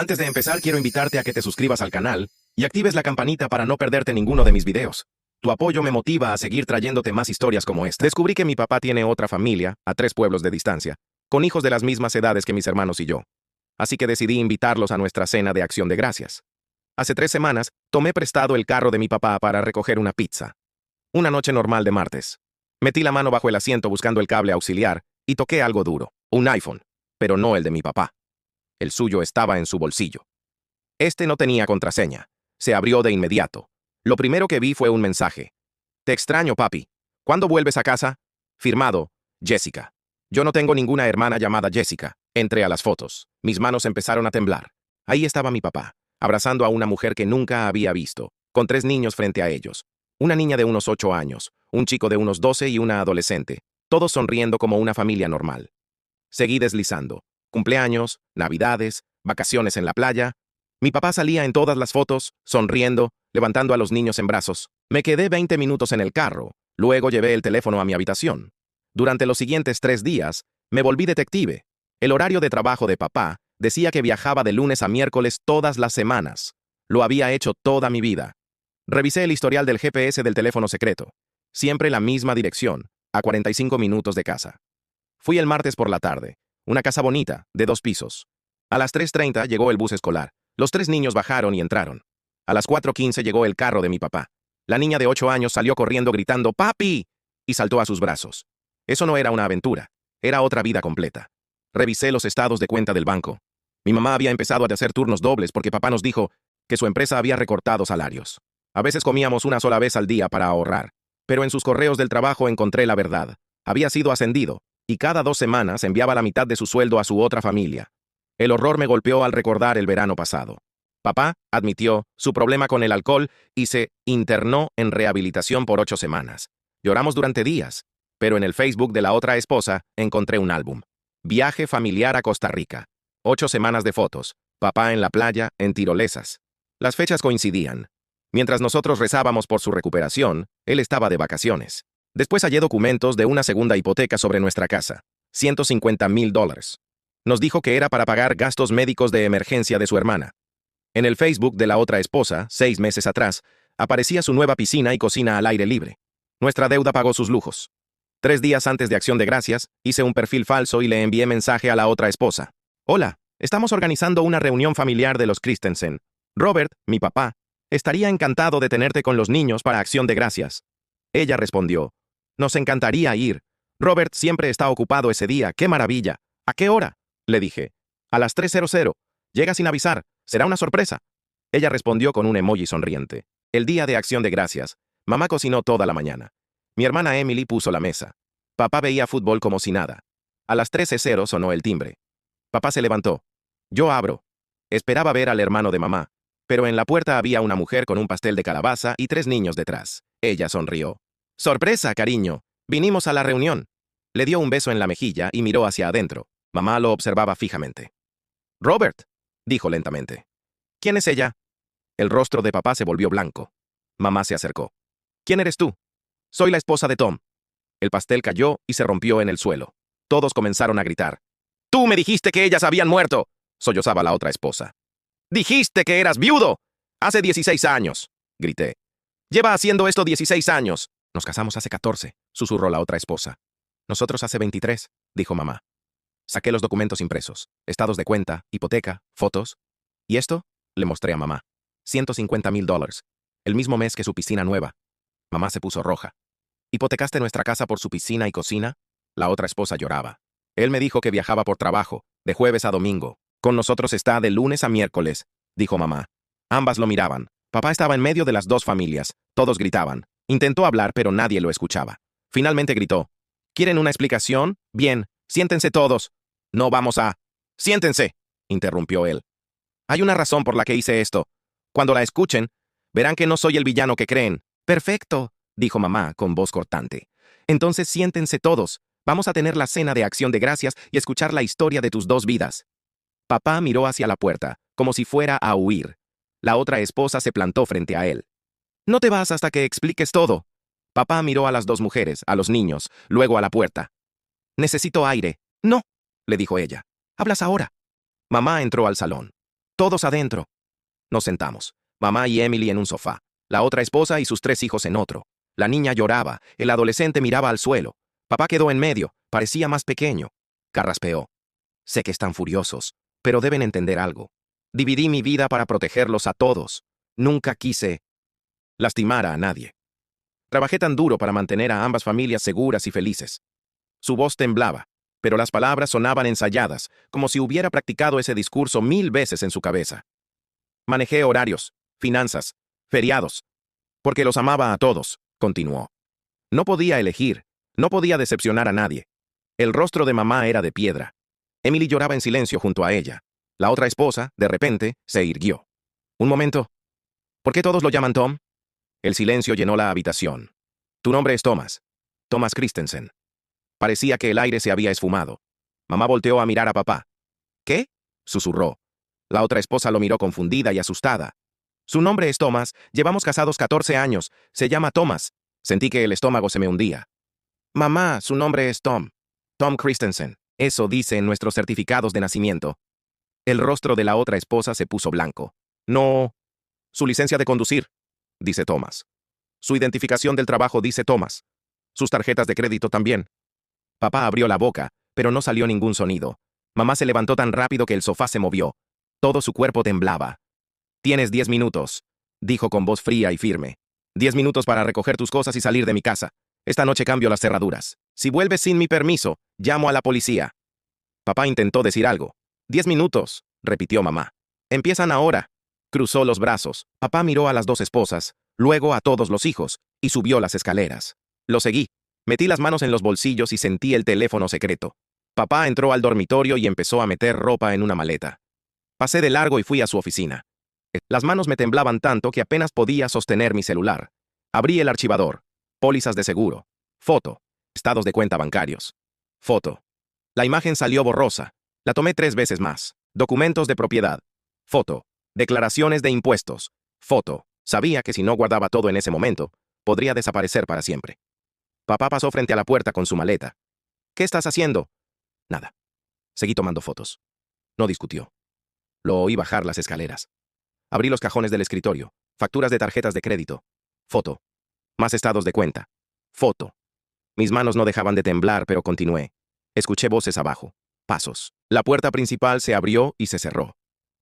Antes de empezar, quiero invitarte a que te suscribas al canal y actives la campanita para no perderte ninguno de mis videos. Tu apoyo me motiva a seguir trayéndote más historias como esta. Descubrí que mi papá tiene otra familia, a 3 pueblos de distancia, con hijos de las mismas edades que mis hermanos y yo. Así que decidí invitarlos a nuestra cena de acción de gracias. Hace 3 semanas, tomé prestado el carro de mi papá para recoger una pizza. Una noche normal de martes. Metí la mano bajo el asiento buscando el cable auxiliar y toqué algo duro, un iPhone, pero no el de mi papá. El suyo estaba en su bolsillo. Este no tenía contraseña. Se abrió de inmediato. Lo primero que vi fue un mensaje. Te extraño, papi. ¿Cuándo vuelves a casa? Firmado, Jessica. Yo no tengo ninguna hermana llamada Jessica. Entré a las fotos. Mis manos empezaron a temblar. Ahí estaba mi papá, abrazando a una mujer que nunca había visto, con 3 niños frente a ellos. Una niña de unos 8 años, un chico de unos 12 y una adolescente, todos sonriendo como una familia normal. Seguí deslizando. Cumpleaños, navidades, vacaciones en la playa. Mi papá salía en todas las fotos, sonriendo, levantando a los niños en brazos. Me quedé 20 minutos en el carro, luego llevé el teléfono a mi habitación. Durante los siguientes 3 días, me volví detective. El horario de trabajo de papá decía que viajaba de lunes a miércoles todas las semanas. Lo había hecho toda mi vida. Revisé el historial del GPS del teléfono secreto. Siempre la misma dirección, a 45 minutos de casa. Fui el martes por la tarde. Una casa bonita, de 2 pisos. A las 3:30 llegó el bus escolar. Los 3 niños bajaron y entraron. A las 4:15 llegó el carro de mi papá. La niña de 8 años salió corriendo gritando ¡Papi! Y saltó a sus brazos. Eso no era una aventura. Era otra vida completa. Revisé los estados de cuenta del banco. Mi mamá había empezado a hacer turnos dobles porque papá nos dijo que su empresa había recortado salarios. A veces comíamos una sola vez al día para ahorrar. Pero en sus correos del trabajo encontré la verdad. Había sido ascendido, y cada 2 semanas enviaba la mitad de su sueldo a su otra familia. El horror me golpeó al recordar el verano pasado. Papá admitió su problema con el alcohol y se internó en rehabilitación por 8 semanas. Lloramos durante días, pero en el Facebook de la otra esposa encontré un álbum. Viaje familiar a Costa Rica. 8 semanas de fotos. Papá en la playa, en tirolesas. Las fechas coincidían. Mientras nosotros rezábamos por su recuperación, él estaba de vacaciones. Después hallé documentos de una segunda hipoteca sobre nuestra casa. $150,000. Nos dijo que era para pagar gastos médicos de emergencia de su hermana. En el Facebook de la otra esposa, 6 meses atrás, aparecía su nueva piscina y cocina al aire libre. Nuestra deuda pagó sus lujos. 3 días antes de Acción de Gracias, hice un perfil falso y le envié mensaje a la otra esposa. Hola, estamos organizando una reunión familiar de los Christensen. Robert, mi papá, estaría encantado de tenerte con los niños para Acción de Gracias. Ella respondió, nos encantaría ir. Robert siempre está ocupado ese día, ¡qué maravilla! ¿A qué hora? Le dije. A las 3:00. Llega sin avisar, será una sorpresa. Ella respondió con un emoji sonriente. El día de Acción de Gracias, mamá cocinó toda la mañana. Mi hermana Emily puso la mesa. Papá veía fútbol como si nada. A las 13:00 sonó el timbre. Papá se levantó. Yo abro. Esperaba ver al hermano de mamá, pero en la puerta había una mujer con un pastel de calabaza y 3 niños detrás. Ella sonrió. ¡Sorpresa, cariño! Vinimos a la reunión. Le dio un beso en la mejilla y miró hacia adentro. Mamá lo observaba fijamente. Robert, dijo lentamente. ¿Quién es ella? El rostro de papá se volvió blanco. Mamá se acercó. ¿Quién eres tú? Soy la esposa de Tom. El pastel cayó y se rompió en el suelo. Todos comenzaron a gritar. ¡Tú me dijiste que ellas habían muerto!, sollozaba la otra esposa. ¡Dijiste que eras viudo! Hace 16 años, grité. Lleva haciendo esto 16 años. Nos casamos hace 14, susurró la otra esposa. Nosotros hace 23, dijo mamá. Saqué los documentos impresos, estados de cuenta, hipoteca, fotos. ¿Y esto? Le mostré a mamá. $150,000. El mismo mes que su piscina nueva. Mamá se puso roja. ¿Hipotecaste nuestra casa por su piscina y cocina? La otra esposa lloraba. Él me dijo que viajaba por trabajo, de jueves a domingo. Con nosotros está de lunes a miércoles, dijo mamá. Ambas lo miraban. Papá estaba en medio de las 2 familias. Todos gritaban. Intentó hablar, pero nadie lo escuchaba. Finalmente gritó. ¿Quieren una explicación? Bien, siéntense todos. No vamos a... Siéntense, interrumpió él. Hay una razón por la que hice esto. Cuando la escuchen, verán que no soy el villano que creen. Perfecto, dijo mamá con voz cortante. Entonces siéntense todos. Vamos a tener la cena de Acción de Gracias y escuchar la historia de tus 2 vidas. Papá miró hacia la puerta, como si fuera a huir. La otra esposa se plantó frente a él. No te vas hasta que expliques todo. Papá miró a las 2 mujeres, a los niños, luego a la puerta. Necesito aire. No, le dijo ella. Hablas ahora. Mamá entró al salón. Todos adentro. Nos sentamos. Mamá y Emily en un sofá. La otra esposa y sus 3 hijos en otro. La niña lloraba. El adolescente miraba al suelo. Papá quedó en medio. Parecía más pequeño. Carraspeó. Sé que están furiosos, pero deben entender algo. Dividí mi vida para protegerlos a todos. Nunca quise lastimar a nadie. Trabajé tan duro para mantener a ambas familias seguras y felices. Su voz temblaba, pero las palabras sonaban ensayadas, como si hubiera practicado ese discurso 1000 veces en su cabeza. Manejé horarios, finanzas, feriados. Porque los amaba a todos, continuó. No podía elegir, no podía decepcionar a nadie. El rostro de mamá era de piedra. Emily lloraba en silencio junto a ella. La otra esposa, de repente, se irguió. Un momento. ¿Por qué todos lo llaman Tom? El silencio llenó la habitación. Tu nombre es Thomas. Thomas Christensen. Parecía que el aire se había esfumado. Mamá volteó a mirar a papá. ¿Qué? Susurró. La otra esposa lo miró confundida y asustada. Su nombre es Thomas, llevamos casados 14 años, se llama Thomas. Sentí que el estómago se me hundía. Mamá, su nombre es Tom. Tom Christensen. Eso dice en nuestros certificados de nacimiento. El rostro de la otra esposa se puso blanco. No. Su licencia de conducir, dice Thomas. Su identificación del trabajo, dice Thomas. Sus tarjetas de crédito también. Papá abrió la boca, pero no salió ningún sonido. Mamá se levantó tan rápido que el sofá se movió. Todo su cuerpo temblaba. Tienes 10 minutos, dijo con voz fría y firme. 10 minutos para recoger tus cosas y salir de mi casa. Esta noche cambio las cerraduras. Si vuelves sin mi permiso, llamo a la policía. Papá intentó decir algo. 10 minutos, repitió mamá. Empiezan ahora. Cruzó los brazos. Papá miró a las 2 esposas, luego a todos los hijos, y subió las escaleras. Lo seguí. Metí las manos en los bolsillos y sentí el teléfono secreto. Papá entró al dormitorio y empezó a meter ropa en una maleta. Pasé de largo y fui a su oficina. Las manos me temblaban tanto que apenas podía sostener mi celular. Abrí el archivador. Pólizas de seguro. Foto. Estados de cuenta bancarios. Foto. La imagen salió borrosa. La tomé 3 veces más. Documentos de propiedad. Foto. Declaraciones de impuestos. Foto. Sabía que si no guardaba todo en ese momento, podría desaparecer para siempre. Papá pasó frente a la puerta con su maleta. ¿Qué estás haciendo? Nada. Seguí tomando fotos. No discutió. Lo oí bajar las escaleras. Abrí los cajones del escritorio. Facturas de tarjetas de crédito. Foto. Más estados de cuenta. Foto. Mis manos no dejaban de temblar, pero continué. Escuché voces abajo. Pasos. La puerta principal se abrió y se cerró.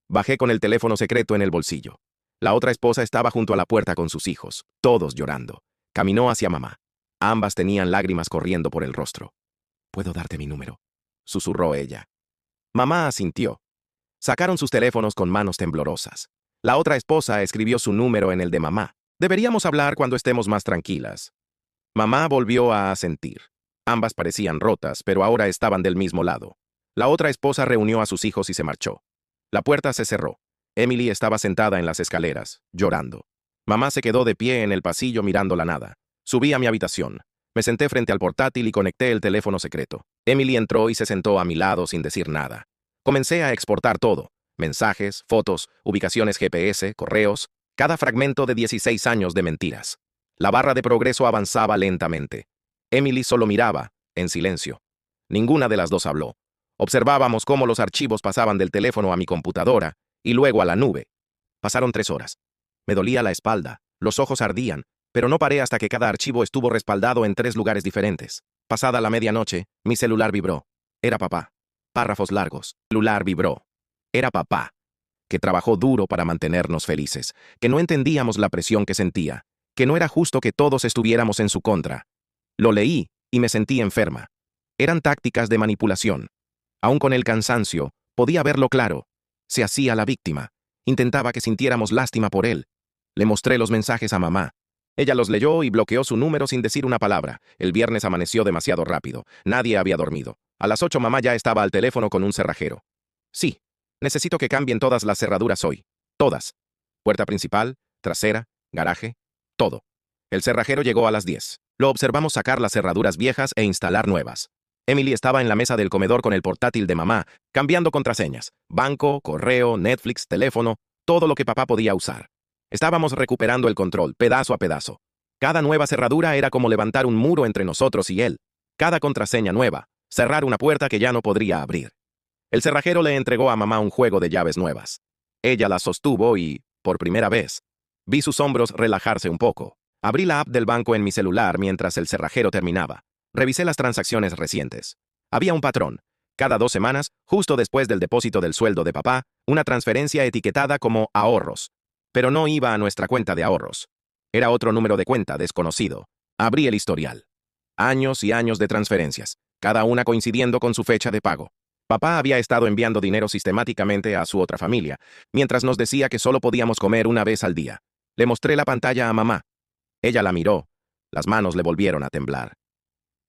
Bajé con el teléfono secreto en el bolsillo. La otra esposa estaba junto a la puerta con sus hijos, todos llorando. Caminó hacia mamá. Ambas tenían lágrimas corriendo por el rostro. «¿Puedo darte mi número?», susurró ella. Mamá asintió. Sacaron sus teléfonos con manos temblorosas. La otra esposa escribió su número en el de mamá. «Deberíamos hablar cuando estemos más tranquilas». Mamá volvió a asentir. Ambas parecían rotas, pero ahora estaban del mismo lado. La otra esposa reunió a sus hijos y se marchó. La puerta se cerró. Emily estaba sentada en las escaleras, llorando. Mamá se quedó de pie en el pasillo mirando la nada. Subí a mi habitación. Me senté frente al portátil y conecté el teléfono secreto. Emily entró y se sentó a mi lado sin decir nada. Comencé a exportar todo. Mensajes, fotos, ubicaciones GPS, correos, cada fragmento de 16 años de mentiras. La barra de progreso avanzaba lentamente. Emily solo miraba, en silencio. Ninguna de las dos habló. Observábamos cómo los archivos pasaban del teléfono a mi computadora y luego a la nube. Pasaron 3 horas. Me dolía la espalda, los ojos ardían, pero no paré hasta que cada archivo estuvo respaldado en 3 lugares diferentes. Pasada la medianoche, mi celular vibró. Era papá. Párrafos largos. Celular vibró. Era papá, que trabajó duro para mantenernos felices, que no entendíamos la presión que sentía, que no era justo que todos estuviéramos en su contra. Lo leí y me sentí enferma. Eran tácticas de manipulación. Aún con el cansancio, podía verlo claro. Se hacía la víctima. Intentaba que sintiéramos lástima por él. Le mostré los mensajes a mamá. Ella los leyó y bloqueó su número sin decir una palabra. El viernes amaneció demasiado rápido. Nadie había dormido. A las 8 mamá ya estaba al teléfono con un cerrajero. Sí, necesito que cambien todas las cerraduras hoy. Todas. Puerta principal, trasera, garaje, todo. El cerrajero llegó a las 10. Lo observamos sacar las cerraduras viejas e instalar nuevas. Emily estaba en la mesa del comedor con el portátil de mamá, cambiando contraseñas. Banco, correo, Netflix, teléfono, todo lo que papá podía usar. Estábamos recuperando el control, pedazo a pedazo. Cada nueva cerradura era como levantar un muro entre nosotros y él. Cada contraseña nueva, cerrar una puerta que ya no podría abrir. El cerrajero le entregó a mamá un juego de llaves nuevas. Ella la sostuvo y, por primera vez, vi sus hombros relajarse un poco. Abrí la app del banco en mi celular mientras el cerrajero terminaba. Revisé las transacciones recientes. Había un patrón. Cada 2 semanas, justo después del depósito del sueldo de papá, una transferencia etiquetada como ahorros. Pero no iba a nuestra cuenta de ahorros. Era otro número de cuenta desconocido. Abrí el historial. Años y años de transferencias, cada una coincidiendo con su fecha de pago. Papá había estado enviando dinero sistemáticamente a su otra familia, mientras nos decía que solo podíamos comer una vez al día. Le mostré la pantalla a mamá. Ella la miró. Las manos le volvieron a temblar.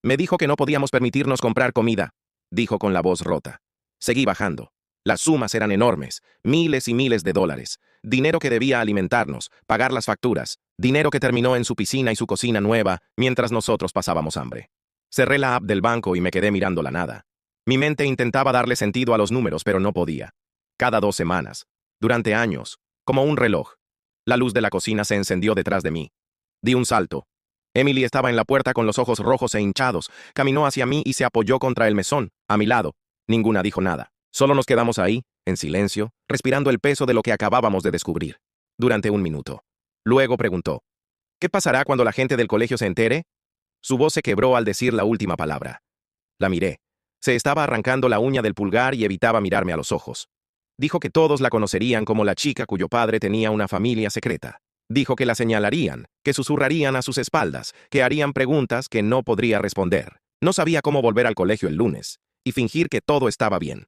Me dijo que no podíamos permitirnos comprar comida, dijo con la voz rota. Seguí bajando. Las sumas eran enormes, miles y miles de dólares. Dinero que debía alimentarnos, pagar las facturas, dinero que terminó en su piscina y su cocina nueva mientras nosotros pasábamos hambre. Cerré la app del banco y me quedé mirando la nada. Mi mente intentaba darle sentido a los números, pero no podía. Cada 2 semanas, durante años, como un reloj. La luz de la cocina se encendió detrás de mí. Di un salto. Emily estaba en la puerta con los ojos rojos e hinchados. Caminó hacia mí y se apoyó contra el mesón, a mi lado. Ninguna dijo nada. Solo nos quedamos ahí, en silencio, respirando el peso de lo que acabábamos de descubrir. Durante un minuto. Luego preguntó, ¿qué pasará cuando la gente del colegio se entere? Su voz se quebró al decir la última palabra. La miré. Se estaba arrancando la uña del pulgar y evitaba mirarme a los ojos. Dijo que todos la conocerían como la chica cuyo padre tenía una familia secreta. Dijo que la señalarían, que susurrarían a sus espaldas, que harían preguntas que no podría responder. No sabía cómo volver al colegio el lunes y fingir que todo estaba bien.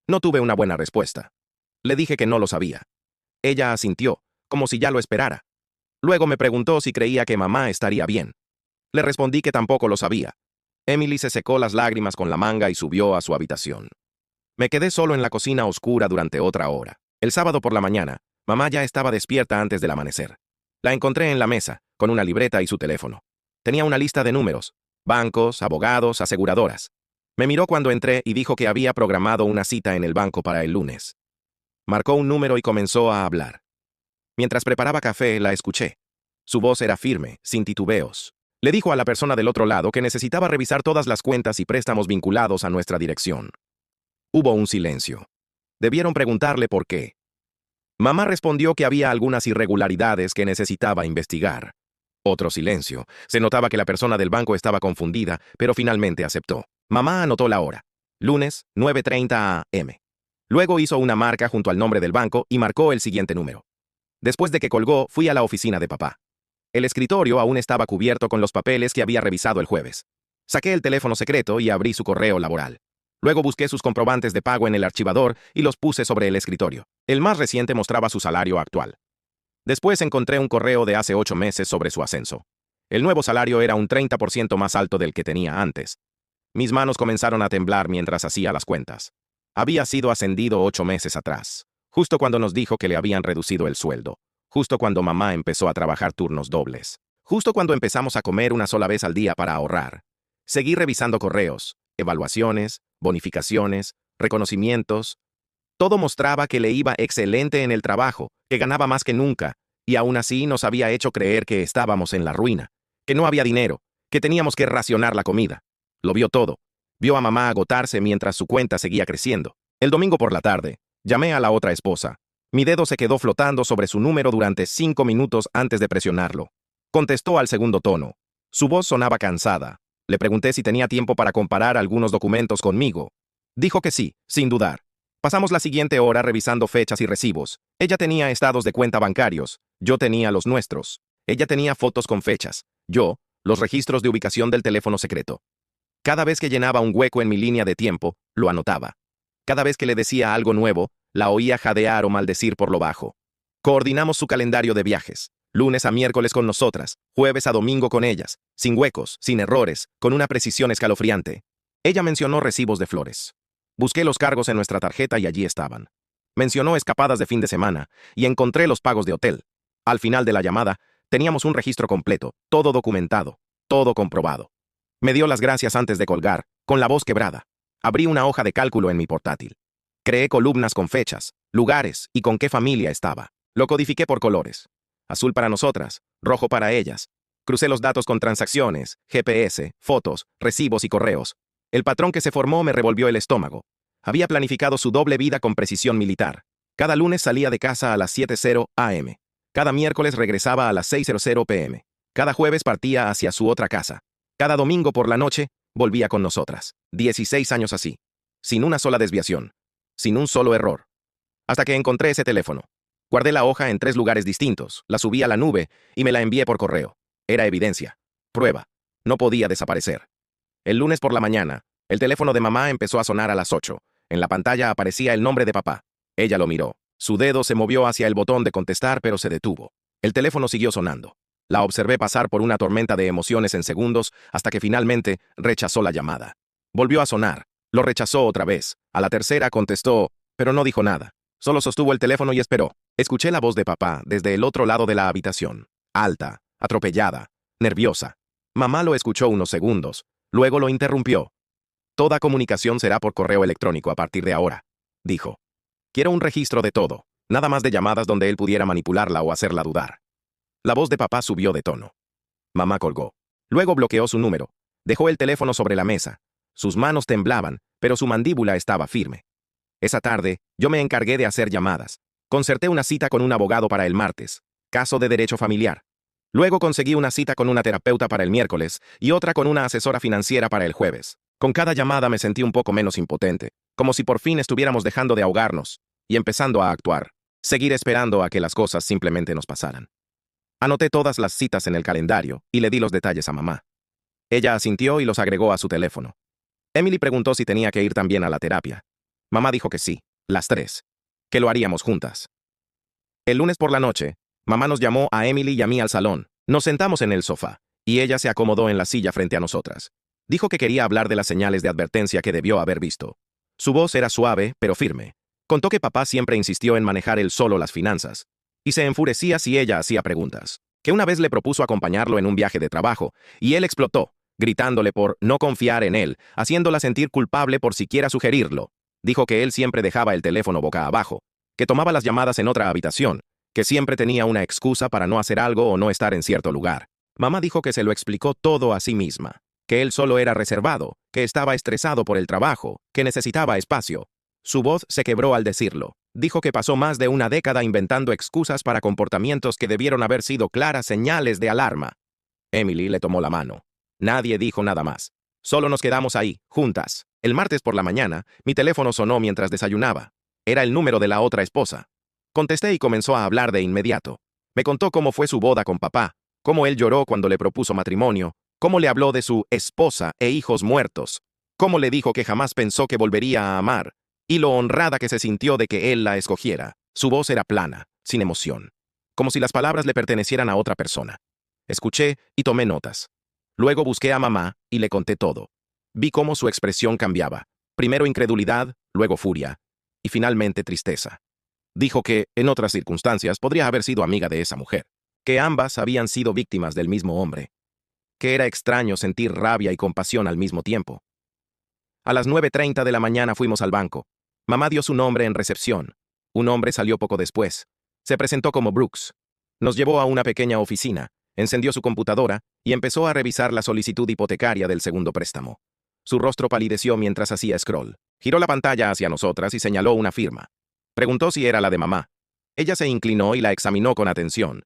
No tuve una buena respuesta. Le dije que no lo sabía. Ella asintió, como si ya lo esperara. Luego me preguntó si creía que mamá estaría bien. Le respondí que tampoco lo sabía. Emily se secó las lágrimas con la manga y subió a su habitación. Me quedé solo en la cocina oscura durante otra hora. El sábado por la mañana, mamá ya estaba despierta antes del amanecer. La encontré en la mesa, con una libreta y su teléfono. Tenía una lista de números: bancos, abogados, aseguradoras. Me miró cuando entré y dijo que había programado una cita en el banco para el lunes. Marcó un número y comenzó a hablar. Mientras preparaba café, la escuché. Su voz era firme, sin titubeos. Le dijo a la persona del otro lado que necesitaba revisar todas las cuentas y préstamos vinculados a nuestra dirección. Hubo un silencio. Debieron preguntarle por qué. Mamá respondió que había algunas irregularidades que necesitaba investigar. Otro silencio. Se notaba que la persona del banco estaba confundida, pero finalmente aceptó. Mamá anotó la hora. Lunes, 9:30 a.m. Luego hizo una marca junto al nombre del banco y marcó el siguiente número. Después de que colgó, fui a la oficina de papá. El escritorio aún estaba cubierto con los papeles que había revisado el jueves. Saqué el teléfono secreto y abrí su correo laboral. Luego busqué sus comprobantes de pago en el archivador y los puse sobre el escritorio. El más reciente mostraba su salario actual. Después encontré un correo de hace 8 meses sobre su ascenso. El nuevo salario era un 30% más alto del que tenía antes. Mis manos comenzaron a temblar mientras hacía las cuentas. Había sido ascendido 8 meses atrás, justo cuando nos dijo que le habían reducido el sueldo. Justo cuando mamá empezó a trabajar turnos dobles. Justo cuando empezamos a comer una sola vez al día para ahorrar. Seguí revisando correos, evaluaciones, bonificaciones, reconocimientos. Todo mostraba que le iba excelente en el trabajo, que ganaba más que nunca, y aún así nos había hecho creer que estábamos en la ruina, que no había dinero, que teníamos que racionar la comida. Lo vio todo. Vio a mamá agotarse mientras su cuenta seguía creciendo. El domingo por la tarde, llamé a la otra esposa. Mi dedo se quedó flotando sobre su número durante 5 minutos antes de presionarlo. Contestó al segundo tono. Su voz sonaba cansada. Le pregunté si tenía tiempo para comparar algunos documentos conmigo. Dijo que sí, sin dudar. Pasamos la siguiente hora revisando fechas y recibos. Ella tenía estados de cuenta bancarios. Yo tenía los nuestros. Ella tenía fotos con fechas. Yo, los registros de ubicación del teléfono secreto. Cada vez que llenaba un hueco en mi línea de tiempo, lo anotaba. Cada vez que le decía algo nuevo, la oía jadear o maldecir por lo bajo. Coordinamos su calendario de viajes. Lunes a miércoles con nosotras, jueves a domingo con ellas, sin huecos, sin errores, con una precisión escalofriante. Ella mencionó recibos de flores. Busqué los cargos en nuestra tarjeta y allí estaban. Mencionó escapadas de fin de semana y encontré los pagos de hotel. Al final de la llamada, teníamos un registro completo, todo documentado, todo comprobado. Me dio las gracias antes de colgar, con la voz quebrada. Abrí una hoja de cálculo en mi portátil. Creé columnas con fechas, lugares y con qué familia estaba. Lo codifiqué por colores. Azul para nosotras, rojo para ellas. Crucé los datos con transacciones, GPS, fotos, recibos y correos. El patrón que se formó me revolvió el estómago. Había planificado su doble vida con precisión militar. Cada lunes salía de casa a las 7:00 am. Cada miércoles regresaba a las 6:00 p.m. Cada jueves partía hacia su otra casa. Cada domingo por la noche volvía con nosotras. 16 años así. Sin una sola desviación. Sin un solo error. Hasta que encontré ese teléfono. Guardé la hoja en 3 lugares distintos, la subí a la nube y me la envié por correo. Era evidencia. Prueba. No podía desaparecer. El lunes por la mañana, el teléfono de mamá empezó a sonar a las 8. En la pantalla aparecía el nombre de papá. Ella lo miró. Su dedo se movió hacia el botón de contestar, pero se detuvo. El teléfono siguió sonando. La observé pasar por una tormenta de emociones en segundos hasta que finalmente rechazó la llamada. Volvió a sonar. Lo rechazó otra vez. A la tercera contestó, pero no dijo nada. Solo sostuvo el teléfono y esperó. Escuché la voz de papá desde el otro lado de la habitación. Alta, atropellada, nerviosa. Mamá lo escuchó unos segundos. Luego lo interrumpió. Toda comunicación será por correo electrónico a partir de ahora, dijo. Quiero un registro de todo, nada más de llamadas donde él pudiera manipularla o hacerla dudar. La voz de papá subió de tono. Mamá colgó. Luego bloqueó su número. Dejó el teléfono sobre la mesa. Sus manos temblaban, pero su mandíbula estaba firme. Esa tarde, yo me encargué de hacer llamadas. Concerté una cita con un abogado para el martes, caso de derecho familiar. Luego conseguí una cita con una terapeuta para el miércoles y otra con una asesora financiera para el jueves. Con cada llamada me sentí un poco menos impotente, como si por fin estuviéramos dejando de ahogarnos y empezando a actuar. Seguir esperando a que las cosas simplemente nos pasaran. Anoté todas las citas en el calendario y le di los detalles a mamá. Ella asintió y los agregó a su teléfono. Emily preguntó si tenía que ir también a la terapia. Mamá dijo que sí, las 3. Que lo haríamos juntas. El lunes por la noche, mamá nos llamó a Emily y a mí al salón. Nos sentamos en el sofá, y ella se acomodó en la silla frente a nosotras. Dijo que quería hablar de las señales de advertencia que debió haber visto. Su voz era suave, pero firme. Contó que papá siempre insistió en manejar él solo las finanzas, y se enfurecía si ella hacía preguntas. Que una vez le propuso acompañarlo en un viaje de trabajo, y él explotó, gritándole por no confiar en él, haciéndola sentir culpable por siquiera sugerirlo. Dijo que él siempre dejaba el teléfono boca abajo, que tomaba las llamadas en otra habitación, que siempre tenía una excusa para no hacer algo o no estar en cierto lugar. Mamá dijo que se lo explicó todo a sí misma, que él solo era reservado, que estaba estresado por el trabajo, que necesitaba espacio. Su voz se quebró al decirlo. Dijo que pasó más de una década inventando excusas para comportamientos que debieron haber sido claras señales de alarma. Emily le tomó la mano. Nadie dijo nada más. Solo nos quedamos ahí, juntas. El martes por la mañana, mi teléfono sonó mientras desayunaba. Era el número de la otra esposa. Contesté y comenzó a hablar de inmediato. Me contó cómo fue su boda con papá, cómo él lloró cuando le propuso matrimonio, cómo le habló de su esposa e hijos muertos, cómo le dijo que jamás pensó que volvería a amar, y lo honrada que se sintió de que él la escogiera. Su voz era plana, sin emoción, como si las palabras le pertenecieran a otra persona. Escuché y tomé notas. Luego busqué a mamá y le conté todo. Vi cómo su expresión cambiaba. Primero incredulidad, luego furia, y finalmente tristeza. Dijo que, en otras circunstancias, podría haber sido amiga de esa mujer, que ambas habían sido víctimas del mismo hombre, que era extraño sentir rabia y compasión al mismo tiempo. A las 9:30 de la mañana fuimos al banco. Mamá dio su nombre en recepción. Un hombre salió poco después. Se presentó como Brooks. Nos llevó a una pequeña oficina, encendió su computadora y empezó a revisar la solicitud hipotecaria del segundo préstamo. Su rostro palideció mientras hacía scroll. Giró la pantalla hacia nosotras y señaló una firma. Preguntó si era la de mamá. Ella se inclinó y la examinó con atención.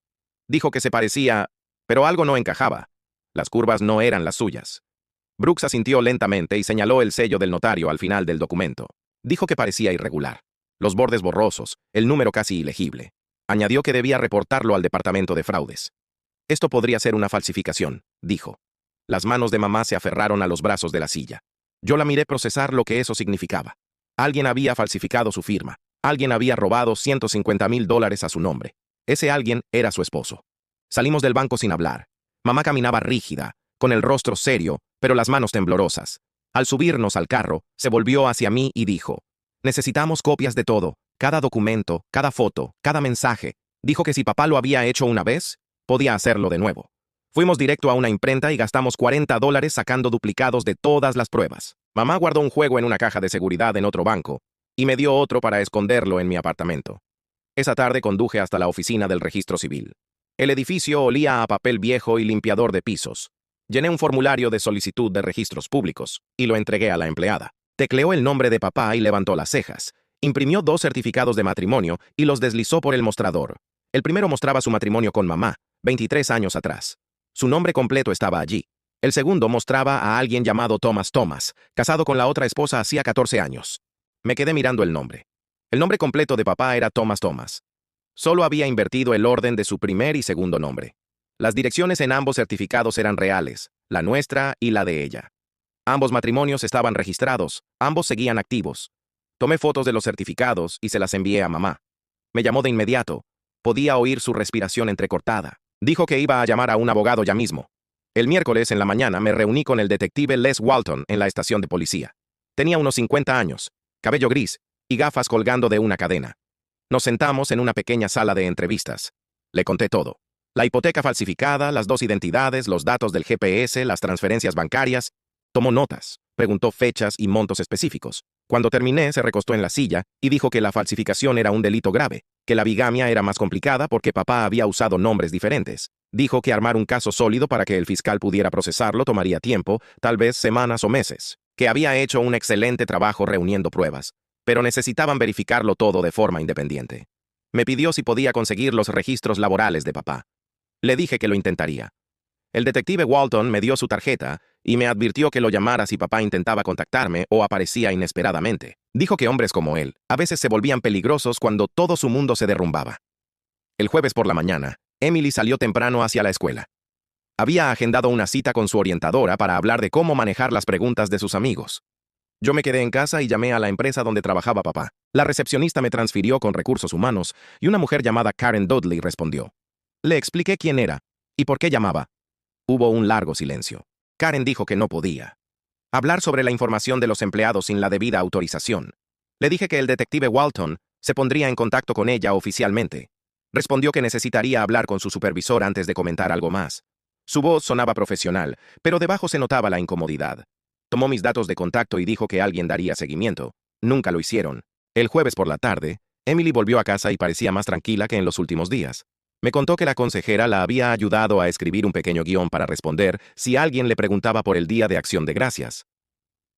Dijo que se parecía, pero algo no encajaba. Las curvas no eran las suyas. Brooks asintió lentamente y señaló el sello del notario al final del documento. Dijo que parecía irregular. Los bordes borrosos, el número casi ilegible. Añadió que debía reportarlo al departamento de fraudes. Esto podría ser una falsificación, dijo. Las manos de mamá se aferraron a los brazos de la silla. Yo la miré procesar lo que eso significaba. Alguien había falsificado su firma. Alguien había robado $150,000 a su nombre. Ese alguien era su esposo. Salimos del banco sin hablar. Mamá caminaba rígida, con el rostro serio, pero las manos temblorosas. Al subirnos al carro, se volvió hacia mí y dijo, necesitamos copias de todo, cada documento, cada foto, cada mensaje. Dijo que si papá lo había hecho una vez, podía hacerlo de nuevo. Fuimos directo a una imprenta y gastamos $40 sacando duplicados de todas las pruebas. Mamá guardó un juego en una caja de seguridad en otro banco y me dio otro para esconderlo en mi apartamento. Esa tarde conduje hasta la oficina del registro civil. El edificio olía a papel viejo y limpiador de pisos. Llené un formulario de solicitud de registros públicos y lo entregué a la empleada. Tecleó el nombre de papá y levantó las cejas, Imprimió 2 certificados de matrimonio y los deslizó por el mostrador. El primero mostraba su matrimonio con mamá, 23 años atrás. Su nombre completo estaba allí. El segundo mostraba a alguien llamado Thomas, casado con la otra esposa hacía 14 años. Me quedé mirando el nombre. El nombre completo de papá era Thomas. Solo había invertido el orden de su primer y segundo nombre. Las direcciones en ambos certificados eran reales, la nuestra y la de ella. Ambos matrimonios estaban registrados, ambos seguían activos. Tomé fotos de los certificados y se las envié a mamá. Me llamó de inmediato. Podía oír su respiración entrecortada. Dijo que iba a llamar a un abogado ya mismo. El miércoles en la mañana me reuní con el detective Les Walton en la estación de policía. Tenía unos 50 años, cabello gris y gafas colgando de una cadena. Nos sentamos en una pequeña sala de entrevistas. Le conté todo. La hipoteca falsificada, las 2 identidades, los datos del GPS, las transferencias bancarias. Tomó notas, preguntó fechas y montos específicos. Cuando terminé, se recostó en la silla y dijo que la falsificación era un delito grave, que la bigamia era más complicada porque papá había usado nombres diferentes. Dijo que armar un caso sólido para que el fiscal pudiera procesarlo tomaría tiempo, tal vez semanas o meses, que había hecho un excelente trabajo reuniendo pruebas, pero necesitaban verificarlo todo de forma independiente. Me pidió si podía conseguir los registros laborales de papá. Le dije que lo intentaría. El detective Walton me dio su tarjeta y me advirtió que lo llamara si papá intentaba contactarme o aparecía inesperadamente. Dijo que hombres como él a veces se volvían peligrosos cuando todo su mundo se derrumbaba. El jueves por la mañana, Emily salió temprano hacia la escuela. Había agendado una cita con su orientadora para hablar de cómo manejar las preguntas de sus amigos. Yo me quedé en casa y llamé a la empresa donde trabajaba papá. La recepcionista me transfirió con recursos humanos y una mujer llamada Karen Dudley respondió. Le expliqué quién era y por qué llamaba. Hubo un largo silencio. Karen dijo que no podía hablar sobre la información de los empleados sin la debida autorización. Le dije que el detective Walton se pondría en contacto con ella oficialmente. Respondió que necesitaría hablar con su supervisor antes de comentar algo más. Su voz sonaba profesional, pero debajo se notaba la incomodidad. Tomó mis datos de contacto y dijo que alguien daría seguimiento. Nunca lo hicieron. El jueves por la tarde, Emily volvió a casa y parecía más tranquila que en los últimos días. Me contó que la consejera la había ayudado a escribir un pequeño guión para responder si alguien le preguntaba por el Día de Acción de Gracias.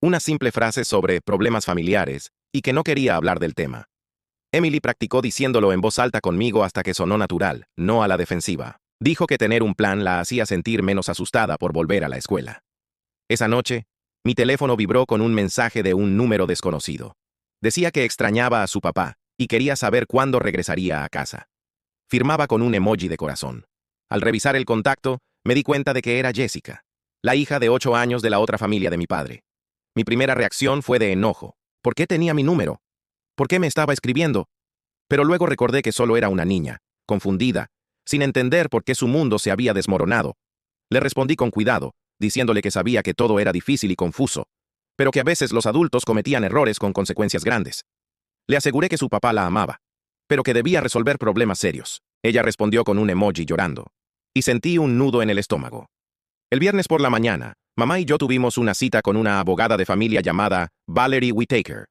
Una simple frase sobre problemas familiares y que no quería hablar del tema. Emily practicó diciéndolo en voz alta conmigo hasta que sonó natural, no a la defensiva. Dijo que tener un plan la hacía sentir menos asustada por volver a la escuela. Esa noche, mi teléfono vibró con un mensaje de un número desconocido. Decía que extrañaba a su papá y quería saber cuándo regresaría a casa. Firmaba con un emoji de corazón. Al revisar el contacto, me di cuenta de que era Jessica, la hija de 8 años de la otra familia de mi padre. Mi primera reacción fue de enojo. ¿Por qué tenía mi número? ¿Por qué me estaba escribiendo? Pero luego recordé que solo era una niña, confundida, sin entender por qué su mundo se había desmoronado. Le respondí con cuidado, diciéndole que sabía que todo era difícil y confuso, pero que a veces los adultos cometían errores con consecuencias grandes. Le aseguré que su papá la amaba, pero que debía resolver problemas serios. Ella respondió con un emoji llorando, y sentí un nudo en el estómago. El viernes por la mañana, mamá y yo tuvimos una cita con una abogada de familia llamada Valerie Whittaker.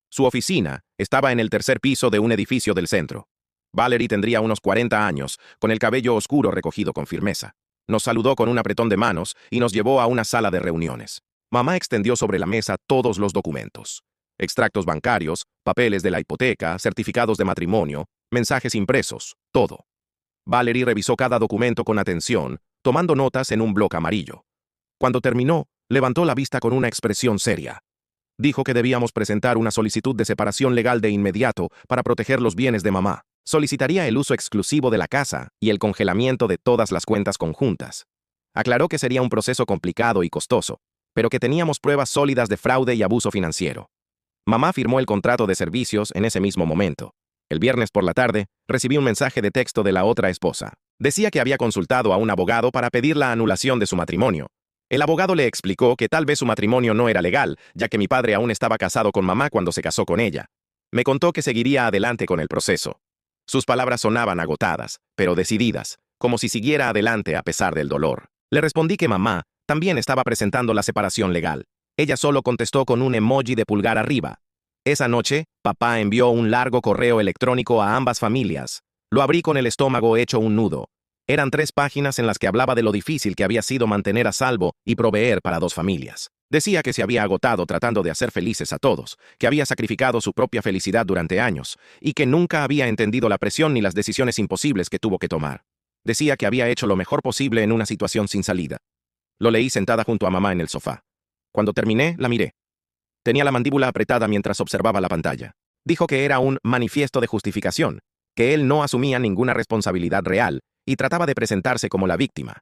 Su oficina estaba en el 3er piso de un edificio del centro. Valerie tendría unos 40 años, con el cabello oscuro recogido con firmeza. Nos saludó con un apretón de manos y nos llevó a una sala de reuniones. Mamá extendió sobre la mesa todos los documentos. Extractos bancarios, papeles de la hipoteca, certificados de matrimonio, mensajes impresos, todo. Valerie revisó cada documento con atención, tomando notas en un bloc amarillo. Cuando terminó, levantó la vista con una expresión seria. Dijo que debíamos presentar una solicitud de separación legal de inmediato para proteger los bienes de mamá. Solicitaría el uso exclusivo de la casa y el congelamiento de todas las cuentas conjuntas. Aclaró que sería un proceso complicado y costoso, pero que teníamos pruebas sólidas de fraude y abuso financiero. Mamá firmó el contrato de servicios en ese mismo momento. El viernes por la tarde, recibí un mensaje de texto de la otra esposa. Decía que había consultado a un abogado para pedir la anulación de su matrimonio. El abogado le explicó que tal vez su matrimonio no era legal, ya que mi padre aún estaba casado con mamá cuando se casó con ella. Me contó que seguiría adelante con el proceso. Sus palabras sonaban agotadas, pero decididas, como si siguiera adelante a pesar del dolor. Le respondí que mamá también estaba presentando la separación legal. Ella solo contestó con un emoji de pulgar arriba. Esa noche, papá envió un largo correo electrónico a ambas familias. Lo abrí con el estómago hecho un nudo. Eran 3 páginas en las que hablaba de lo difícil que había sido mantener a salvo y proveer para 2 familias. Decía que se había agotado tratando de hacer felices a todos, que había sacrificado su propia felicidad durante años, y que nunca había entendido la presión ni las decisiones imposibles que tuvo que tomar. Decía que había hecho lo mejor posible en una situación sin salida. Lo leí sentada junto a mamá en el sofá. Cuando terminé, la miré. Tenía la mandíbula apretada mientras observaba la pantalla. Dijo que era un manifiesto de justificación, que él no asumía ninguna responsabilidad real y trataba de presentarse como la víctima.